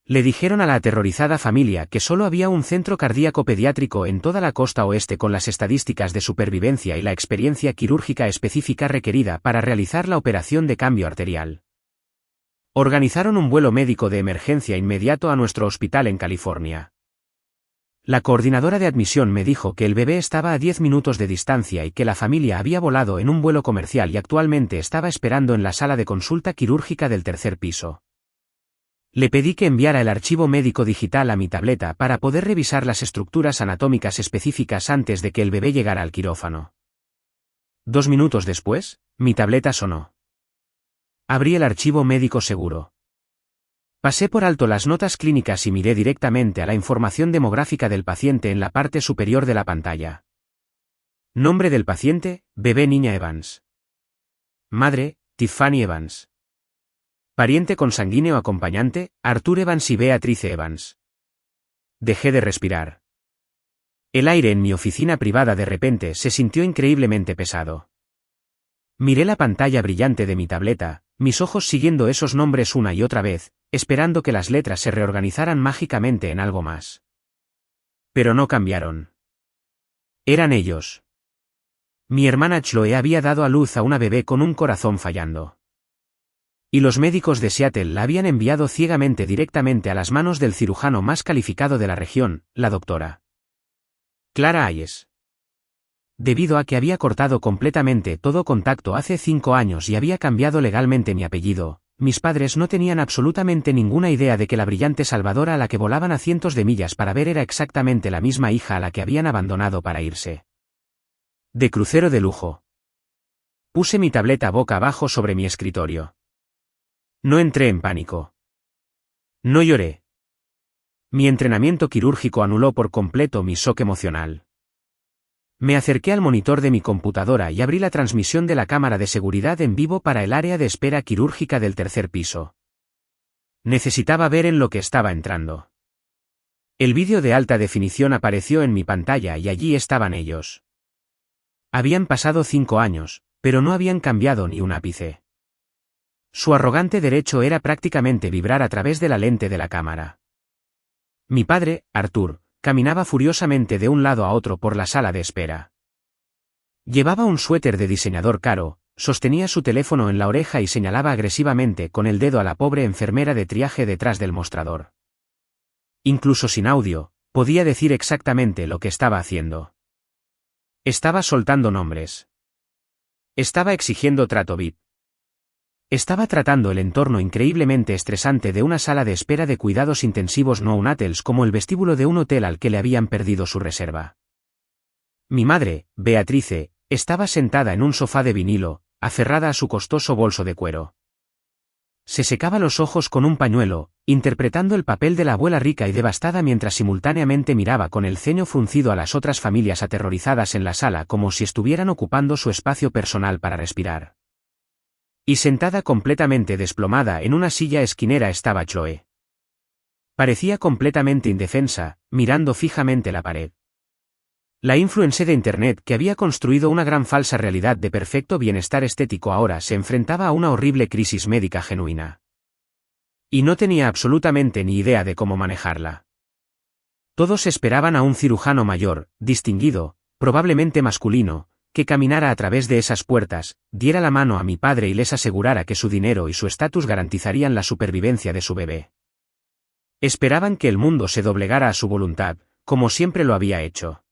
Le dijeron a la aterrorizada familia que solo había un centro cardíaco pediátrico en toda la costa oeste con las estadísticas de supervivencia y la experiencia quirúrgica específica requerida para realizar la operación de cambio arterial. Organizaron un vuelo médico de emergencia inmediato a nuestro hospital en California. La coordinadora de admisión me dijo que el bebé estaba a 10 minutos de distancia y que la familia había volado en un vuelo comercial y actualmente estaba esperando en la sala de consulta quirúrgica del 3er piso. Le pedí que enviara el archivo médico digital a mi tableta para poder revisar las estructuras anatómicas específicas antes de que el bebé llegara al quirófano. 2 minutos después, mi tableta sonó. Abrí el archivo médico seguro. Pasé por alto las notas clínicas y miré directamente a la información demográfica del paciente en la parte superior de la pantalla. Nombre del paciente, bebé niña Evans. Madre, Tiffany Evans. Pariente consanguíneo acompañante, Arthur Evans y Beatrice Evans. Dejé de respirar. El aire en mi oficina privada de repente se sintió increíblemente pesado. Miré la pantalla brillante de mi tableta, mis ojos siguiendo esos nombres una y otra vez, esperando que las letras se reorganizaran mágicamente en algo más. Pero no cambiaron. Eran ellos. Mi hermana Chloe había dado a luz a una bebé con un corazón fallando. Y los médicos de Seattle la habían enviado ciegamente directamente a las manos del cirujano más calificado de la región, la doctora Clara Hayes. Debido a que había cortado completamente todo contacto hace 5 años y había cambiado legalmente mi apellido, mis padres no tenían absolutamente ninguna idea de que la brillante salvadora a la que volaban a cientos de millas para ver era exactamente la misma hija a la que habían abandonado para irse de crucero de lujo. Puse mi tableta boca abajo sobre mi escritorio. No entré en pánico. No lloré. Mi entrenamiento quirúrgico anuló por completo mi shock emocional. Me acerqué al monitor de mi computadora y abrí la transmisión de la cámara de seguridad en vivo para el área de espera quirúrgica del 3er piso. Necesitaba ver en lo que estaba entrando. El vídeo de alta definición apareció en mi pantalla y allí estaban ellos. Habían pasado 5 años, pero no habían cambiado ni un ápice. Su arrogante derecho era prácticamente vibrar a través de la lente de la cámara. Mi padre, Arthur, caminaba furiosamente de un lado a otro por la sala de espera. Llevaba un suéter de diseñador caro, sostenía su teléfono en la oreja y señalaba agresivamente con el dedo a la pobre enfermera de triaje detrás del mostrador. Incluso sin audio, podía decir exactamente lo que estaba haciendo. Estaba soltando nombres. Estaba exigiendo trato VIP. Estaba tratando el entorno increíblemente estresante de una sala de espera de cuidados intensivos neonatales como el vestíbulo de un hotel al que le habían perdido su reserva. Mi madre, Beatrice, estaba sentada en un sofá de vinilo, aferrada a su costoso bolso de cuero. Se secaba los ojos con un pañuelo, interpretando el papel de la abuela rica y devastada mientras simultáneamente miraba con el ceño fruncido a las otras familias aterrorizadas en la sala como si estuvieran ocupando su espacio personal para respirar. Y sentada completamente desplomada en una silla esquinera estaba Chloe. Parecía completamente indefensa, mirando fijamente la pared. La influencer de Internet que había construido una gran falsa realidad de perfecto bienestar estético ahora se enfrentaba a una horrible crisis médica genuina. Y no tenía absolutamente ni idea de cómo manejarla. Todos esperaban a un cirujano mayor, distinguido, probablemente masculino, que caminara a través de esas puertas, diera la mano a mi padre y les asegurara que su dinero y su estatus garantizarían la supervivencia de su bebé. Esperaban que el mundo se doblegara a su voluntad, como siempre lo había hecho.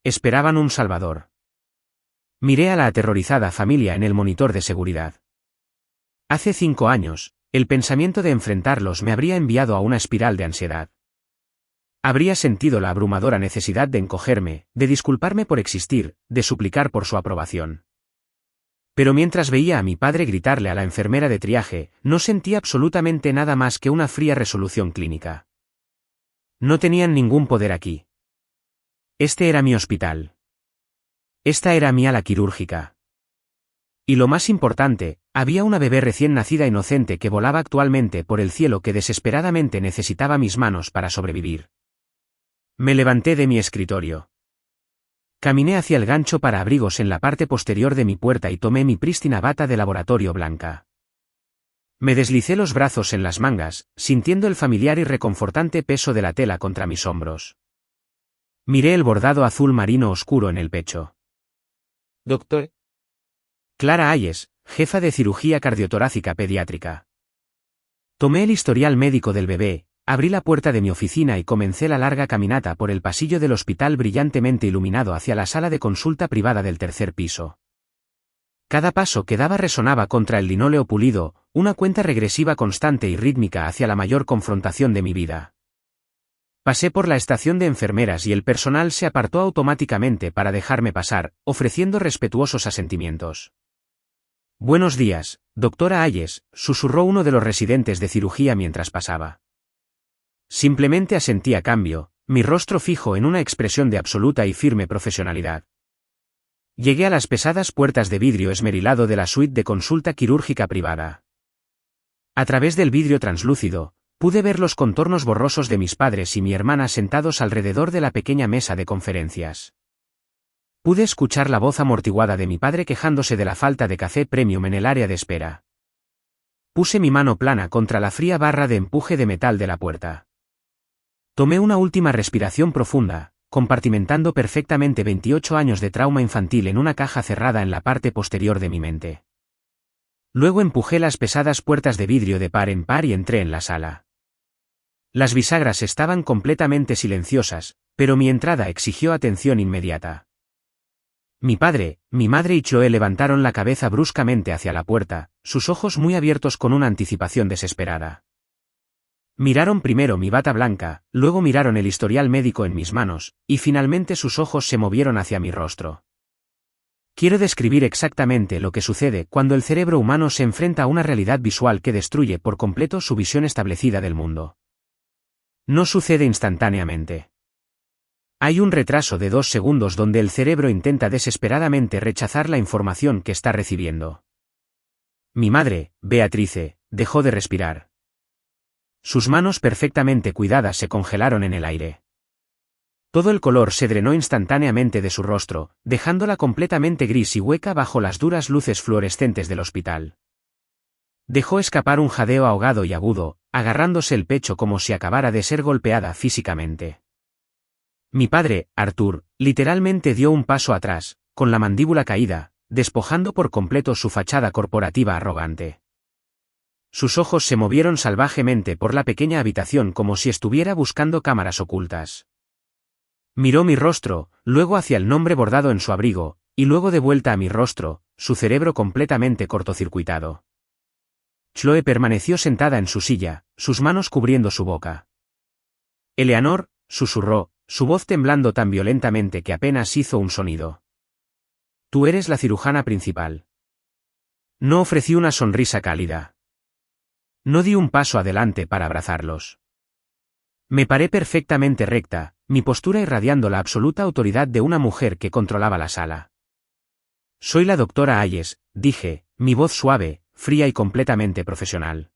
Esperaban un salvador. Miré a la aterrorizada familia en el monitor de seguridad. Hace 5 años, el pensamiento de enfrentarlos me habría enviado a una espiral de ansiedad. Habría sentido la abrumadora necesidad de encogerme, de disculparme por existir, de suplicar por su aprobación. Pero mientras veía a mi padre gritarle a la enfermera de triaje, no sentía absolutamente nada más que una fría resolución clínica. No tenían ningún poder aquí. Este era mi hospital. Esta era mi ala quirúrgica. Y lo más importante, había una bebé recién nacida inocente que volaba actualmente por el cielo que desesperadamente necesitaba mis manos para sobrevivir. Me levanté de mi escritorio. Caminé hacia el gancho para abrigos en la parte posterior de mi puerta y tomé mi prístina bata de laboratorio blanca. Me deslicé los brazos en las mangas, sintiendo el familiar y reconfortante peso de la tela contra mis hombros. Miré el bordado azul marino oscuro en el pecho. Doctor. Clara Hayes, jefa de cirugía cardiotorácica pediátrica. Tomé el historial médico del bebé, abrí la puerta de mi oficina y comencé la larga caminata por el pasillo del hospital brillantemente iluminado hacia la sala de consulta privada del 3er piso. Cada paso que daba resonaba contra el linóleo pulido, una cuenta regresiva constante y rítmica hacia la mayor confrontación de mi vida. Pasé por la estación de enfermeras y el personal se apartó automáticamente para dejarme pasar, ofreciendo respetuosos asentimientos. Buenos días, doctora Hayes, susurró uno de los residentes de cirugía mientras pasaba. Simplemente asentí a cambio, mi rostro fijo en una expresión de absoluta y firme profesionalidad. Llegué a las pesadas puertas de vidrio esmerilado de la suite de consulta quirúrgica privada. A través del vidrio translúcido, pude ver los contornos borrosos de mis padres y mi hermana sentados alrededor de la pequeña mesa de conferencias. Pude escuchar la voz amortiguada de mi padre quejándose de la falta de café premium en el área de espera. Puse mi mano plana contra la fría barra de empuje de metal de la puerta. Tomé una última respiración profunda, compartimentando perfectamente 28 años de trauma infantil en una caja cerrada en la parte posterior de mi mente. Luego empujé las pesadas puertas de vidrio de par en par y entré en la sala. Las bisagras estaban completamente silenciosas, pero mi entrada exigió atención inmediata. Mi padre, mi madre y Chloe levantaron la cabeza bruscamente hacia la puerta, sus ojos muy abiertos con una anticipación desesperada. Miraron primero mi bata blanca, luego miraron el historial médico en mis manos, y finalmente sus ojos se movieron hacia mi rostro. Quiero describir exactamente lo que sucede cuando el cerebro humano se enfrenta a una realidad visual que destruye por completo su visión establecida del mundo. No sucede instantáneamente. Hay un retraso de 2 segundos donde el cerebro intenta desesperadamente rechazar la información que está recibiendo. Mi madre, Beatrice, dejó de respirar. Sus manos perfectamente cuidadas se congelaron en el aire. Todo el color se drenó instantáneamente de su rostro, dejándola completamente gris y hueca bajo las duras luces fluorescentes del hospital. Dejó escapar un jadeo ahogado y agudo, agarrándose el pecho como si acabara de ser golpeada físicamente. Mi padre, Arthur, literalmente dio un paso atrás, con la mandíbula caída, despojando por completo su fachada corporativa arrogante. Sus ojos se movieron salvajemente por la pequeña habitación como si estuviera buscando cámaras ocultas. Miró mi rostro, luego hacia el nombre bordado en su abrigo, y luego de vuelta a mi rostro, su cerebro completamente cortocircuitado. Chloe permaneció sentada en su silla, sus manos cubriendo su boca. Eleanor, susurró, su voz temblando tan violentamente que apenas hizo un sonido. Tú eres la cirujana principal. No ofrecí una sonrisa cálida. No di un paso adelante para abrazarlos. Me paré perfectamente recta, mi postura irradiando la absoluta autoridad de una mujer que controlaba la sala. Soy la doctora Ayes, dije, mi voz suave, fría y completamente profesional.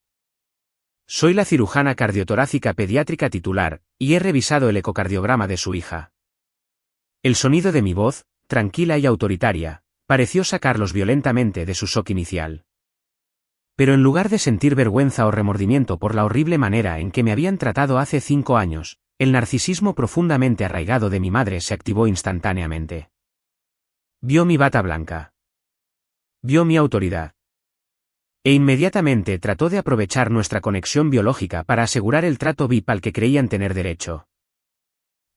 Soy la cirujana cardiotorácica pediátrica titular, y he revisado el ecocardiograma de su hija. El sonido de mi voz, tranquila y autoritaria, pareció sacarlos violentamente de su shock inicial. Pero en lugar de sentir vergüenza o remordimiento por la horrible manera en que me habían tratado hace 5 años, el narcisismo profundamente arraigado de mi madre se activó instantáneamente. Vio mi bata blanca. Vio mi autoridad. E inmediatamente trató de aprovechar nuestra conexión biológica para asegurar el trato VIP al que creían tener derecho.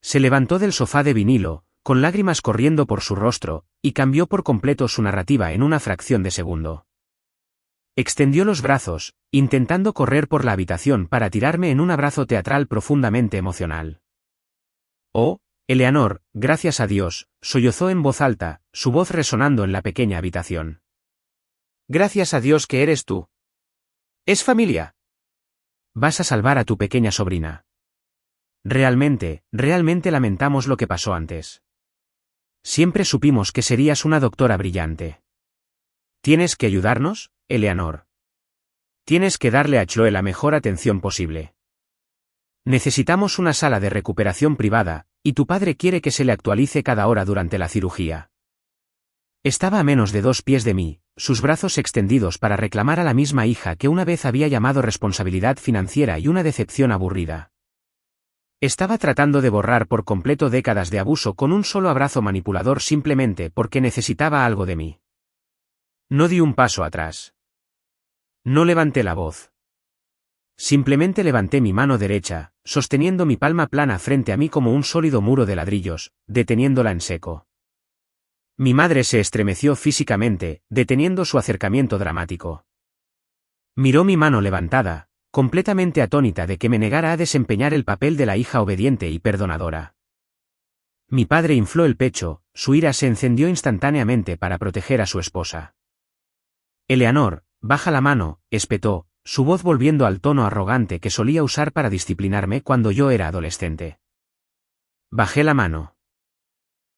Se levantó del sofá de vinilo, con lágrimas corriendo por su rostro, y cambió por completo su narrativa en una fracción de segundo. Extendió los brazos, intentando correr por la habitación para tirarme en un abrazo teatral profundamente emocional. Oh, Eleanor, gracias a Dios, sollozó en voz alta, su voz resonando en la pequeña habitación. Gracias a Dios que eres tú. Es familia. Vas a salvar a tu pequeña sobrina. Realmente lamentamos lo que pasó antes. Siempre supimos que serías una doctora brillante. ¿Tienes que ayudarnos, Eleanor? Tienes que darle a Chloe la mejor atención posible. Necesitamos una sala de recuperación privada, y tu padre quiere que se le actualice cada hora durante la cirugía. Estaba a menos de 2 pies de mí, sus brazos extendidos para reclamar a la misma hija que una vez había llamado responsabilidad financiera y una decepción aburrida. Estaba tratando de borrar por completo décadas de abuso con un solo abrazo manipulador simplemente porque necesitaba algo de mí. No di un paso atrás. No levanté la voz. Simplemente levanté mi mano derecha, sosteniendo mi palma plana frente a mí como un sólido muro de ladrillos, deteniéndola en seco. Mi madre se estremeció físicamente, deteniendo su acercamiento dramático. Miró mi mano levantada, completamente atónita de que me negara a desempeñar el papel de la hija obediente y perdonadora. Mi padre infló el pecho, su ira se encendió instantáneamente para proteger a su esposa. Eleanor, baja la mano, espetó, su voz volviendo al tono arrogante que solía usar para disciplinarme cuando yo era adolescente. Bajé la mano.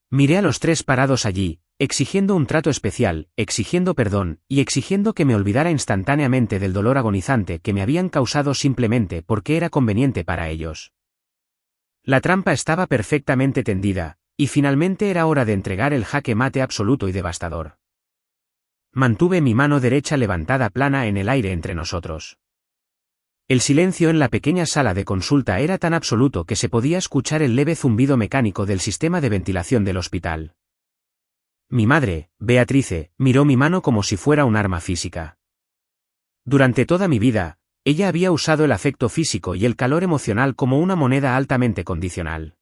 Miré a los 3 parados allí, exigiendo un trato especial, exigiendo perdón, y exigiendo que me olvidara instantáneamente del dolor agonizante que me habían causado simplemente porque era conveniente para ellos. La trampa estaba perfectamente tendida, y finalmente era hora de entregar el jaque mate absoluto y devastador. Mantuve mi mano derecha levantada plana en el aire entre nosotros. El silencio en la pequeña sala de consulta era tan absoluto que se podía escuchar el leve zumbido mecánico del sistema de ventilación del hospital. Mi madre, Beatrice, miró mi mano como si fuera un arma física. Durante toda mi vida, ella había usado el afecto físico y el calor emocional como una moneda altamente condicional.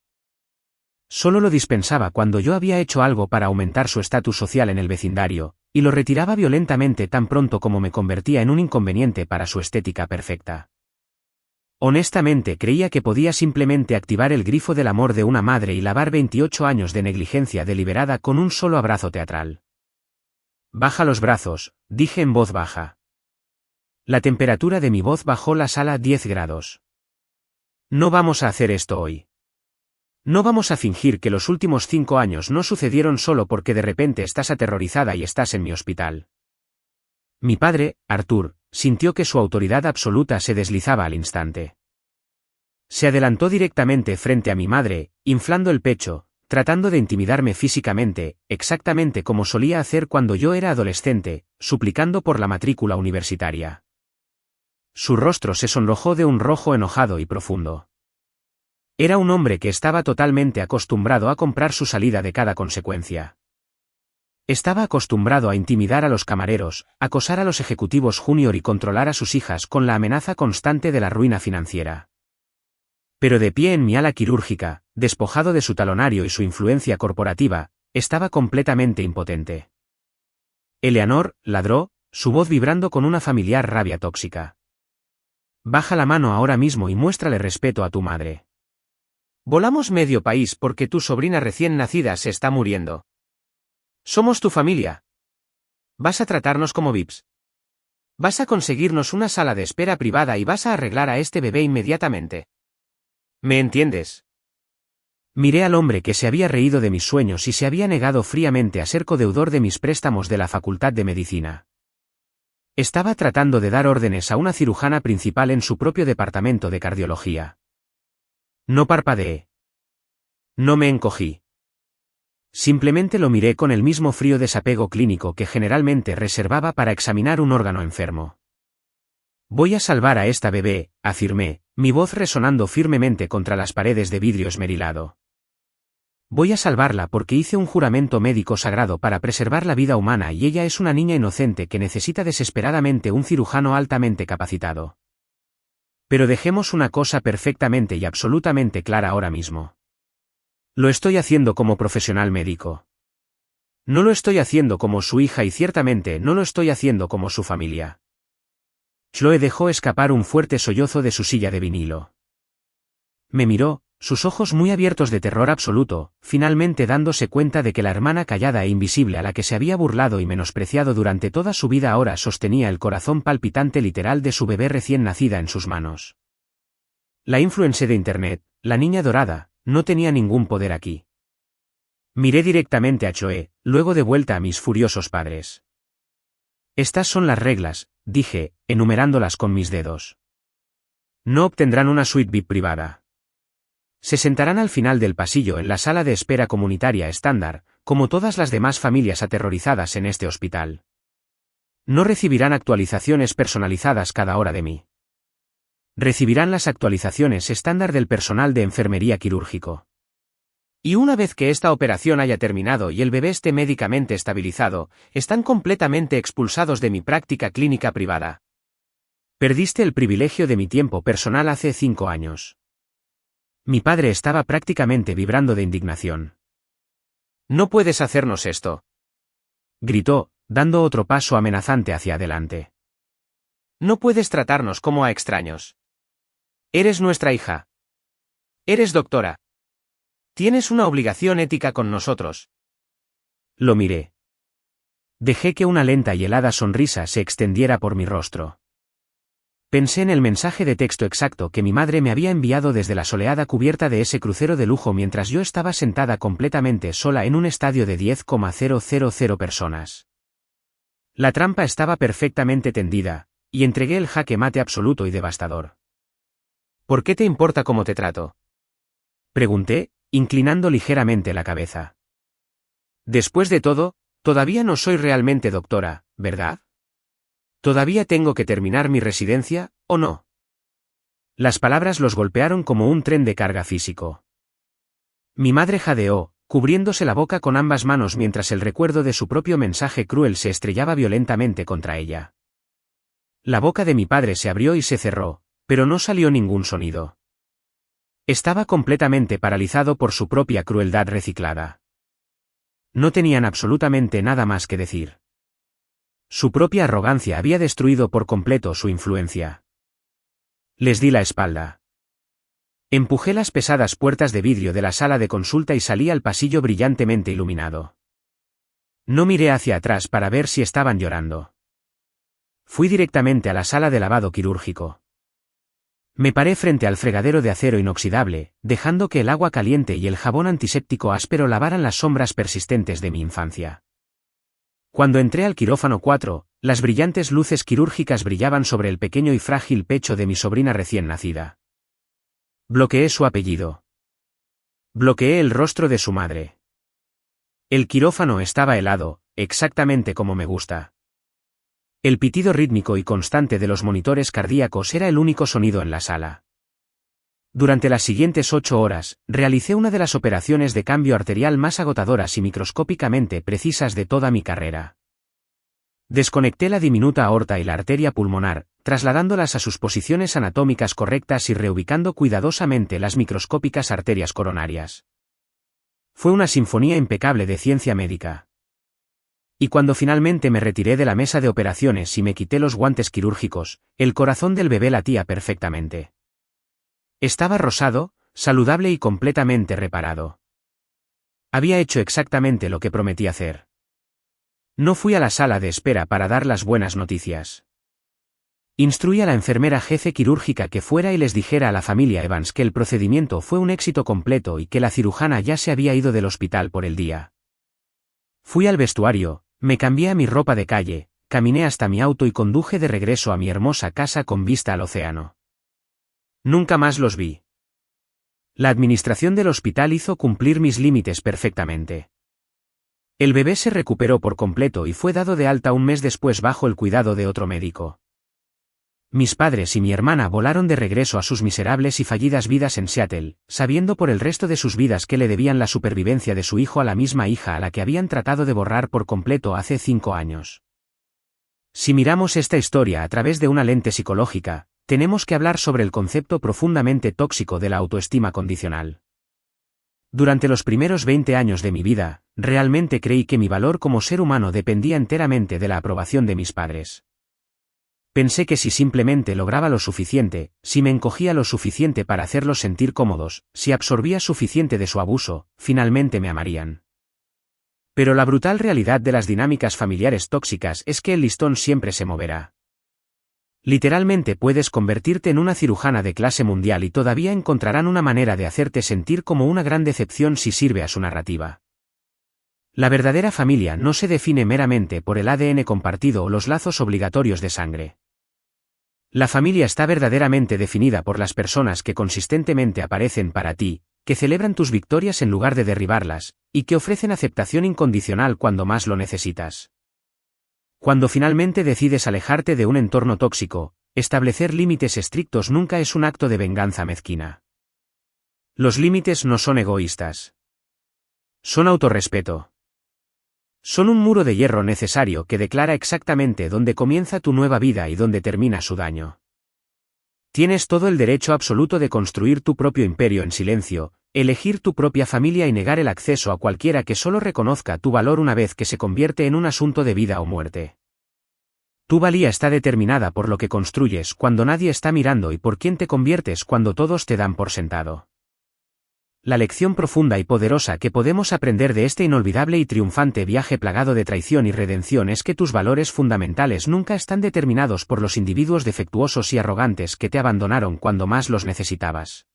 Solo lo dispensaba cuando yo había hecho algo para aumentar su estatus social en el vecindario, y lo retiraba violentamente tan pronto como me convertía en un inconveniente para su estética perfecta. Honestamente creía que podía simplemente activar el grifo del amor de una madre y lavar 28 años de negligencia deliberada con un solo abrazo teatral. Baja los brazos, dije en voz baja. La temperatura de mi voz bajó la sala 10 grados. No vamos a hacer esto hoy. No vamos a fingir que los últimos 5 años no sucedieron solo porque de repente estás aterrorizada y estás en mi hospital. Mi padre, Arthur, sintió que su autoridad absoluta se deslizaba al instante. Se adelantó directamente frente a mi madre, inflando el pecho, tratando de intimidarme físicamente, exactamente como solía hacer cuando yo era adolescente, suplicando por la matrícula universitaria. Su rostro se sonrojó de un rojo enojado y profundo. Era un hombre que estaba totalmente acostumbrado a comprar su salida de cada consecuencia. Estaba acostumbrado a intimidar a los camareros, acosar a los ejecutivos junior y controlar a sus hijas con la amenaza constante de la ruina financiera. Pero de pie en mi ala quirúrgica, despojado de su talonario y su influencia corporativa, estaba completamente impotente. Eleanor, ladró, su voz vibrando con una familiar rabia tóxica. Baja la mano ahora mismo y muéstrale respeto a tu madre. Volamos medio país porque tu sobrina recién nacida se está muriendo. Somos tu familia. ¿Vas a tratarnos como VIPs? Vas a conseguirnos una sala de espera privada y vas a arreglar a este bebé inmediatamente. ¿Me entiendes? Miré al hombre que se había reído de mis sueños y se había negado fríamente a ser codeudor de mis préstamos de la Facultad de Medicina. Estaba tratando de dar órdenes a una cirujana principal en su propio departamento de cardiología. No parpadeé. No me encogí. Simplemente lo miré con el mismo frío desapego clínico que generalmente reservaba para examinar un órgano enfermo. Voy a salvar a esta bebé, afirmé, mi voz resonando firmemente contra las paredes de vidrio esmerilado. Voy a salvarla porque hice un juramento médico sagrado para preservar la vida humana y ella es una niña inocente que necesita desesperadamente un cirujano altamente capacitado. Pero dejemos una cosa perfectamente y absolutamente clara ahora mismo. Lo estoy haciendo como profesional médico. No lo estoy haciendo como su hija y ciertamente no lo estoy haciendo como su familia. Chloe dejó escapar un fuerte sollozo de su silla de vinilo. Me miró, sus ojos muy abiertos de terror absoluto, finalmente dándose cuenta de que la hermana callada e invisible a la que se había burlado y menospreciado durante toda su vida ahora sostenía el corazón palpitante literal de su bebé recién nacida en sus manos. La influencer de Internet, la niña dorada, no tenía ningún poder aquí. Miré directamente a Chloe, luego de vuelta a mis furiosos padres. Estas son las reglas, dije, enumerándolas con mis dedos. No obtendrán una suite VIP privada. Se sentarán al final del pasillo en la sala de espera comunitaria estándar, como todas las demás familias aterrorizadas en este hospital. No recibirán actualizaciones personalizadas cada hora de mí. Recibirán las actualizaciones estándar del personal de enfermería quirúrgico. Y una vez que esta operación haya terminado y el bebé esté médicamente estabilizado, están completamente expulsados de mi práctica clínica privada. Perdiste el privilegio de mi tiempo personal hace 5 años. Mi padre estaba prácticamente vibrando de indignación. No puedes hacernos esto, gritó, dando otro paso amenazante hacia adelante. No puedes tratarnos como a extraños. Eres nuestra hija. Eres doctora. Tienes una obligación ética con nosotros. Lo miré. Dejé que una lenta y helada sonrisa se extendiera por mi rostro. Pensé en el mensaje de texto exacto que mi madre me había enviado desde la soleada cubierta de ese crucero de lujo mientras yo estaba sentada completamente sola en un estadio de 10,000 personas. La trampa estaba perfectamente tendida, y entregué el jaque mate absoluto y devastador. ¿Por qué te importa cómo te trato?, pregunté, inclinando ligeramente la cabeza. Después de todo, todavía no soy realmente doctora, ¿verdad? ¿Todavía tengo que terminar mi residencia, o no? Las palabras los golpearon como un tren de carga físico. Mi madre jadeó, cubriéndose la boca con ambas manos mientras el recuerdo de su propio mensaje cruel se estrellaba violentamente contra ella. La boca de mi padre se abrió y se cerró, pero no salió ningún sonido. Estaba completamente paralizado por su propia crueldad reciclada. No tenían absolutamente nada más que decir. Su propia arrogancia había destruido por completo su influencia. Les di la espalda. Empujé las pesadas puertas de vidrio de la sala de consulta y salí al pasillo brillantemente iluminado. No miré hacia atrás para ver si estaban llorando. Fui directamente a la sala de lavado quirúrgico. Me paré frente al fregadero de acero inoxidable, dejando que el agua caliente y el jabón antiséptico áspero lavaran las sombras persistentes de mi infancia. Cuando entré al quirófano 4, las brillantes luces quirúrgicas brillaban sobre el pequeño y frágil pecho de mi sobrina recién nacida. Bloqueé su apellido. Bloqueé el rostro de su madre. El quirófano estaba helado, exactamente como me gusta. El pitido rítmico y constante de los monitores cardíacos era el único sonido en la sala. Durante las siguientes 8 horas, realicé una de las operaciones de cambio arterial más agotadoras y microscópicamente precisas de toda mi carrera. Desconecté la diminuta aorta y la arteria pulmonar, trasladándolas a sus posiciones anatómicas correctas y reubicando cuidadosamente las microscópicas arterias coronarias. Fue una sinfonía impecable de ciencia médica. Y cuando finalmente me retiré de la mesa de operaciones y me quité los guantes quirúrgicos, el corazón del bebé latía perfectamente. Estaba rosado, saludable y completamente reparado. Había hecho exactamente lo que prometí hacer. No fui a la sala de espera para dar las buenas noticias. Instruí a la enfermera jefe quirúrgica que fuera y les dijera a la familia Evans que el procedimiento fue un éxito completo y que la cirujana ya se había ido del hospital por el día. Fui al vestuario, me cambié a mi ropa de calle, caminé hasta mi auto y conduje de regreso a mi hermosa casa con vista al océano. Nunca más los vi. La administración del hospital hizo cumplir mis límites perfectamente. El bebé se recuperó por completo y fue dado de alta un mes después bajo el cuidado de otro médico. Mis padres y mi hermana volaron de regreso a sus miserables y fallidas vidas en Seattle, sabiendo por el resto de sus vidas que le debían la supervivencia de su hijo a la misma hija a la que habían tratado de borrar por completo hace 5 años. Si miramos esta historia a través de una lente psicológica, tenemos que hablar sobre el concepto profundamente tóxico de la autoestima condicional. Durante los primeros 20 años de mi vida, realmente creí que mi valor como ser humano dependía enteramente de la aprobación de mis padres. Pensé que si simplemente lograba lo suficiente, si me encogía lo suficiente para hacerlos sentir cómodos, si absorbía suficiente de su abuso, finalmente me amarían. Pero la brutal realidad de las dinámicas familiares tóxicas es que el listón siempre se moverá. Literalmente puedes convertirte en una cirujana de clase mundial y todavía encontrarán una manera de hacerte sentir como una gran decepción si sirve a su narrativa. La verdadera familia no se define meramente por el ADN compartido o los lazos obligatorios de sangre. La familia está verdaderamente definida por las personas que consistentemente aparecen para ti, que celebran tus victorias en lugar de derribarlas, y que ofrecen aceptación incondicional cuando más lo necesitas. Cuando finalmente decides alejarte de un entorno tóxico, establecer límites estrictos nunca es un acto de venganza mezquina. Los límites no son egoístas. Son autorrespeto. Son un muro de hierro necesario que declara exactamente dónde comienza tu nueva vida y dónde termina su daño. Tienes todo el derecho absoluto de construir tu propio imperio en silencio, elegir tu propia familia y negar el acceso a cualquiera que solo reconozca tu valor una vez que se convierte en un asunto de vida o muerte. Tu valía está determinada por lo que construyes cuando nadie está mirando y por quién te conviertes cuando todos te dan por sentado. La lección profunda y poderosa que podemos aprender de este inolvidable y triunfante viaje plagado de traición y redención es que tus valores fundamentales nunca están determinados por los individuos defectuosos y arrogantes que te abandonaron cuando más los necesitabas.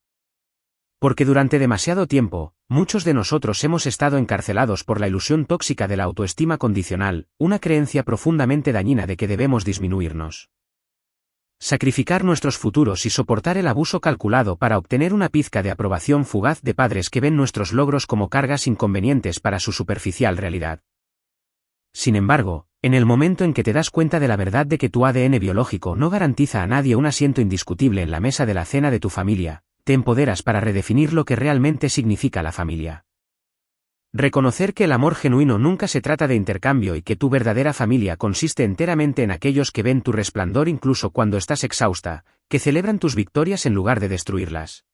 Porque durante demasiado tiempo, muchos de nosotros hemos estado encarcelados por la ilusión tóxica de la autoestima condicional, una creencia profundamente dañina de que debemos disminuirnos. Sacrificar nuestros futuros y soportar el abuso calculado para obtener una pizca de aprobación fugaz de padres que ven nuestros logros como cargas inconvenientes para su superficial realidad. Sin embargo, en el momento en que te das cuenta de la verdad de que tu ADN biológico no garantiza a nadie un asiento indiscutible en la mesa de la cena de tu familia, te empoderas para redefinir lo que realmente significa la familia. Reconocer que el amor genuino nunca se trata de intercambio y que tu verdadera familia consiste enteramente en aquellos que ven tu resplandor incluso cuando estás exhausta, que celebran tus victorias en lugar de destruirlas.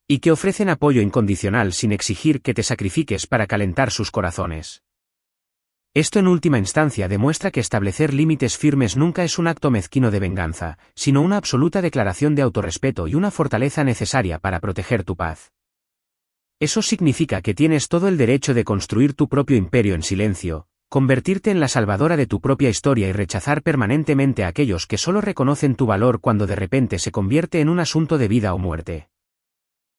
Y que ofrecen apoyo incondicional sin exigir que te sacrifiques para calentar sus corazones. Esto en última instancia demuestra que establecer límites firmes nunca es un acto mezquino de venganza, sino una absoluta declaración de autorrespeto y una fortaleza necesaria para proteger tu paz. Eso significa que tienes todo el derecho de construir tu propio imperio en silencio, convertirte en la salvadora de tu propia historia y rechazar permanentemente a aquellos que solo reconocen tu valor cuando de repente se convierte en un asunto de vida o muerte.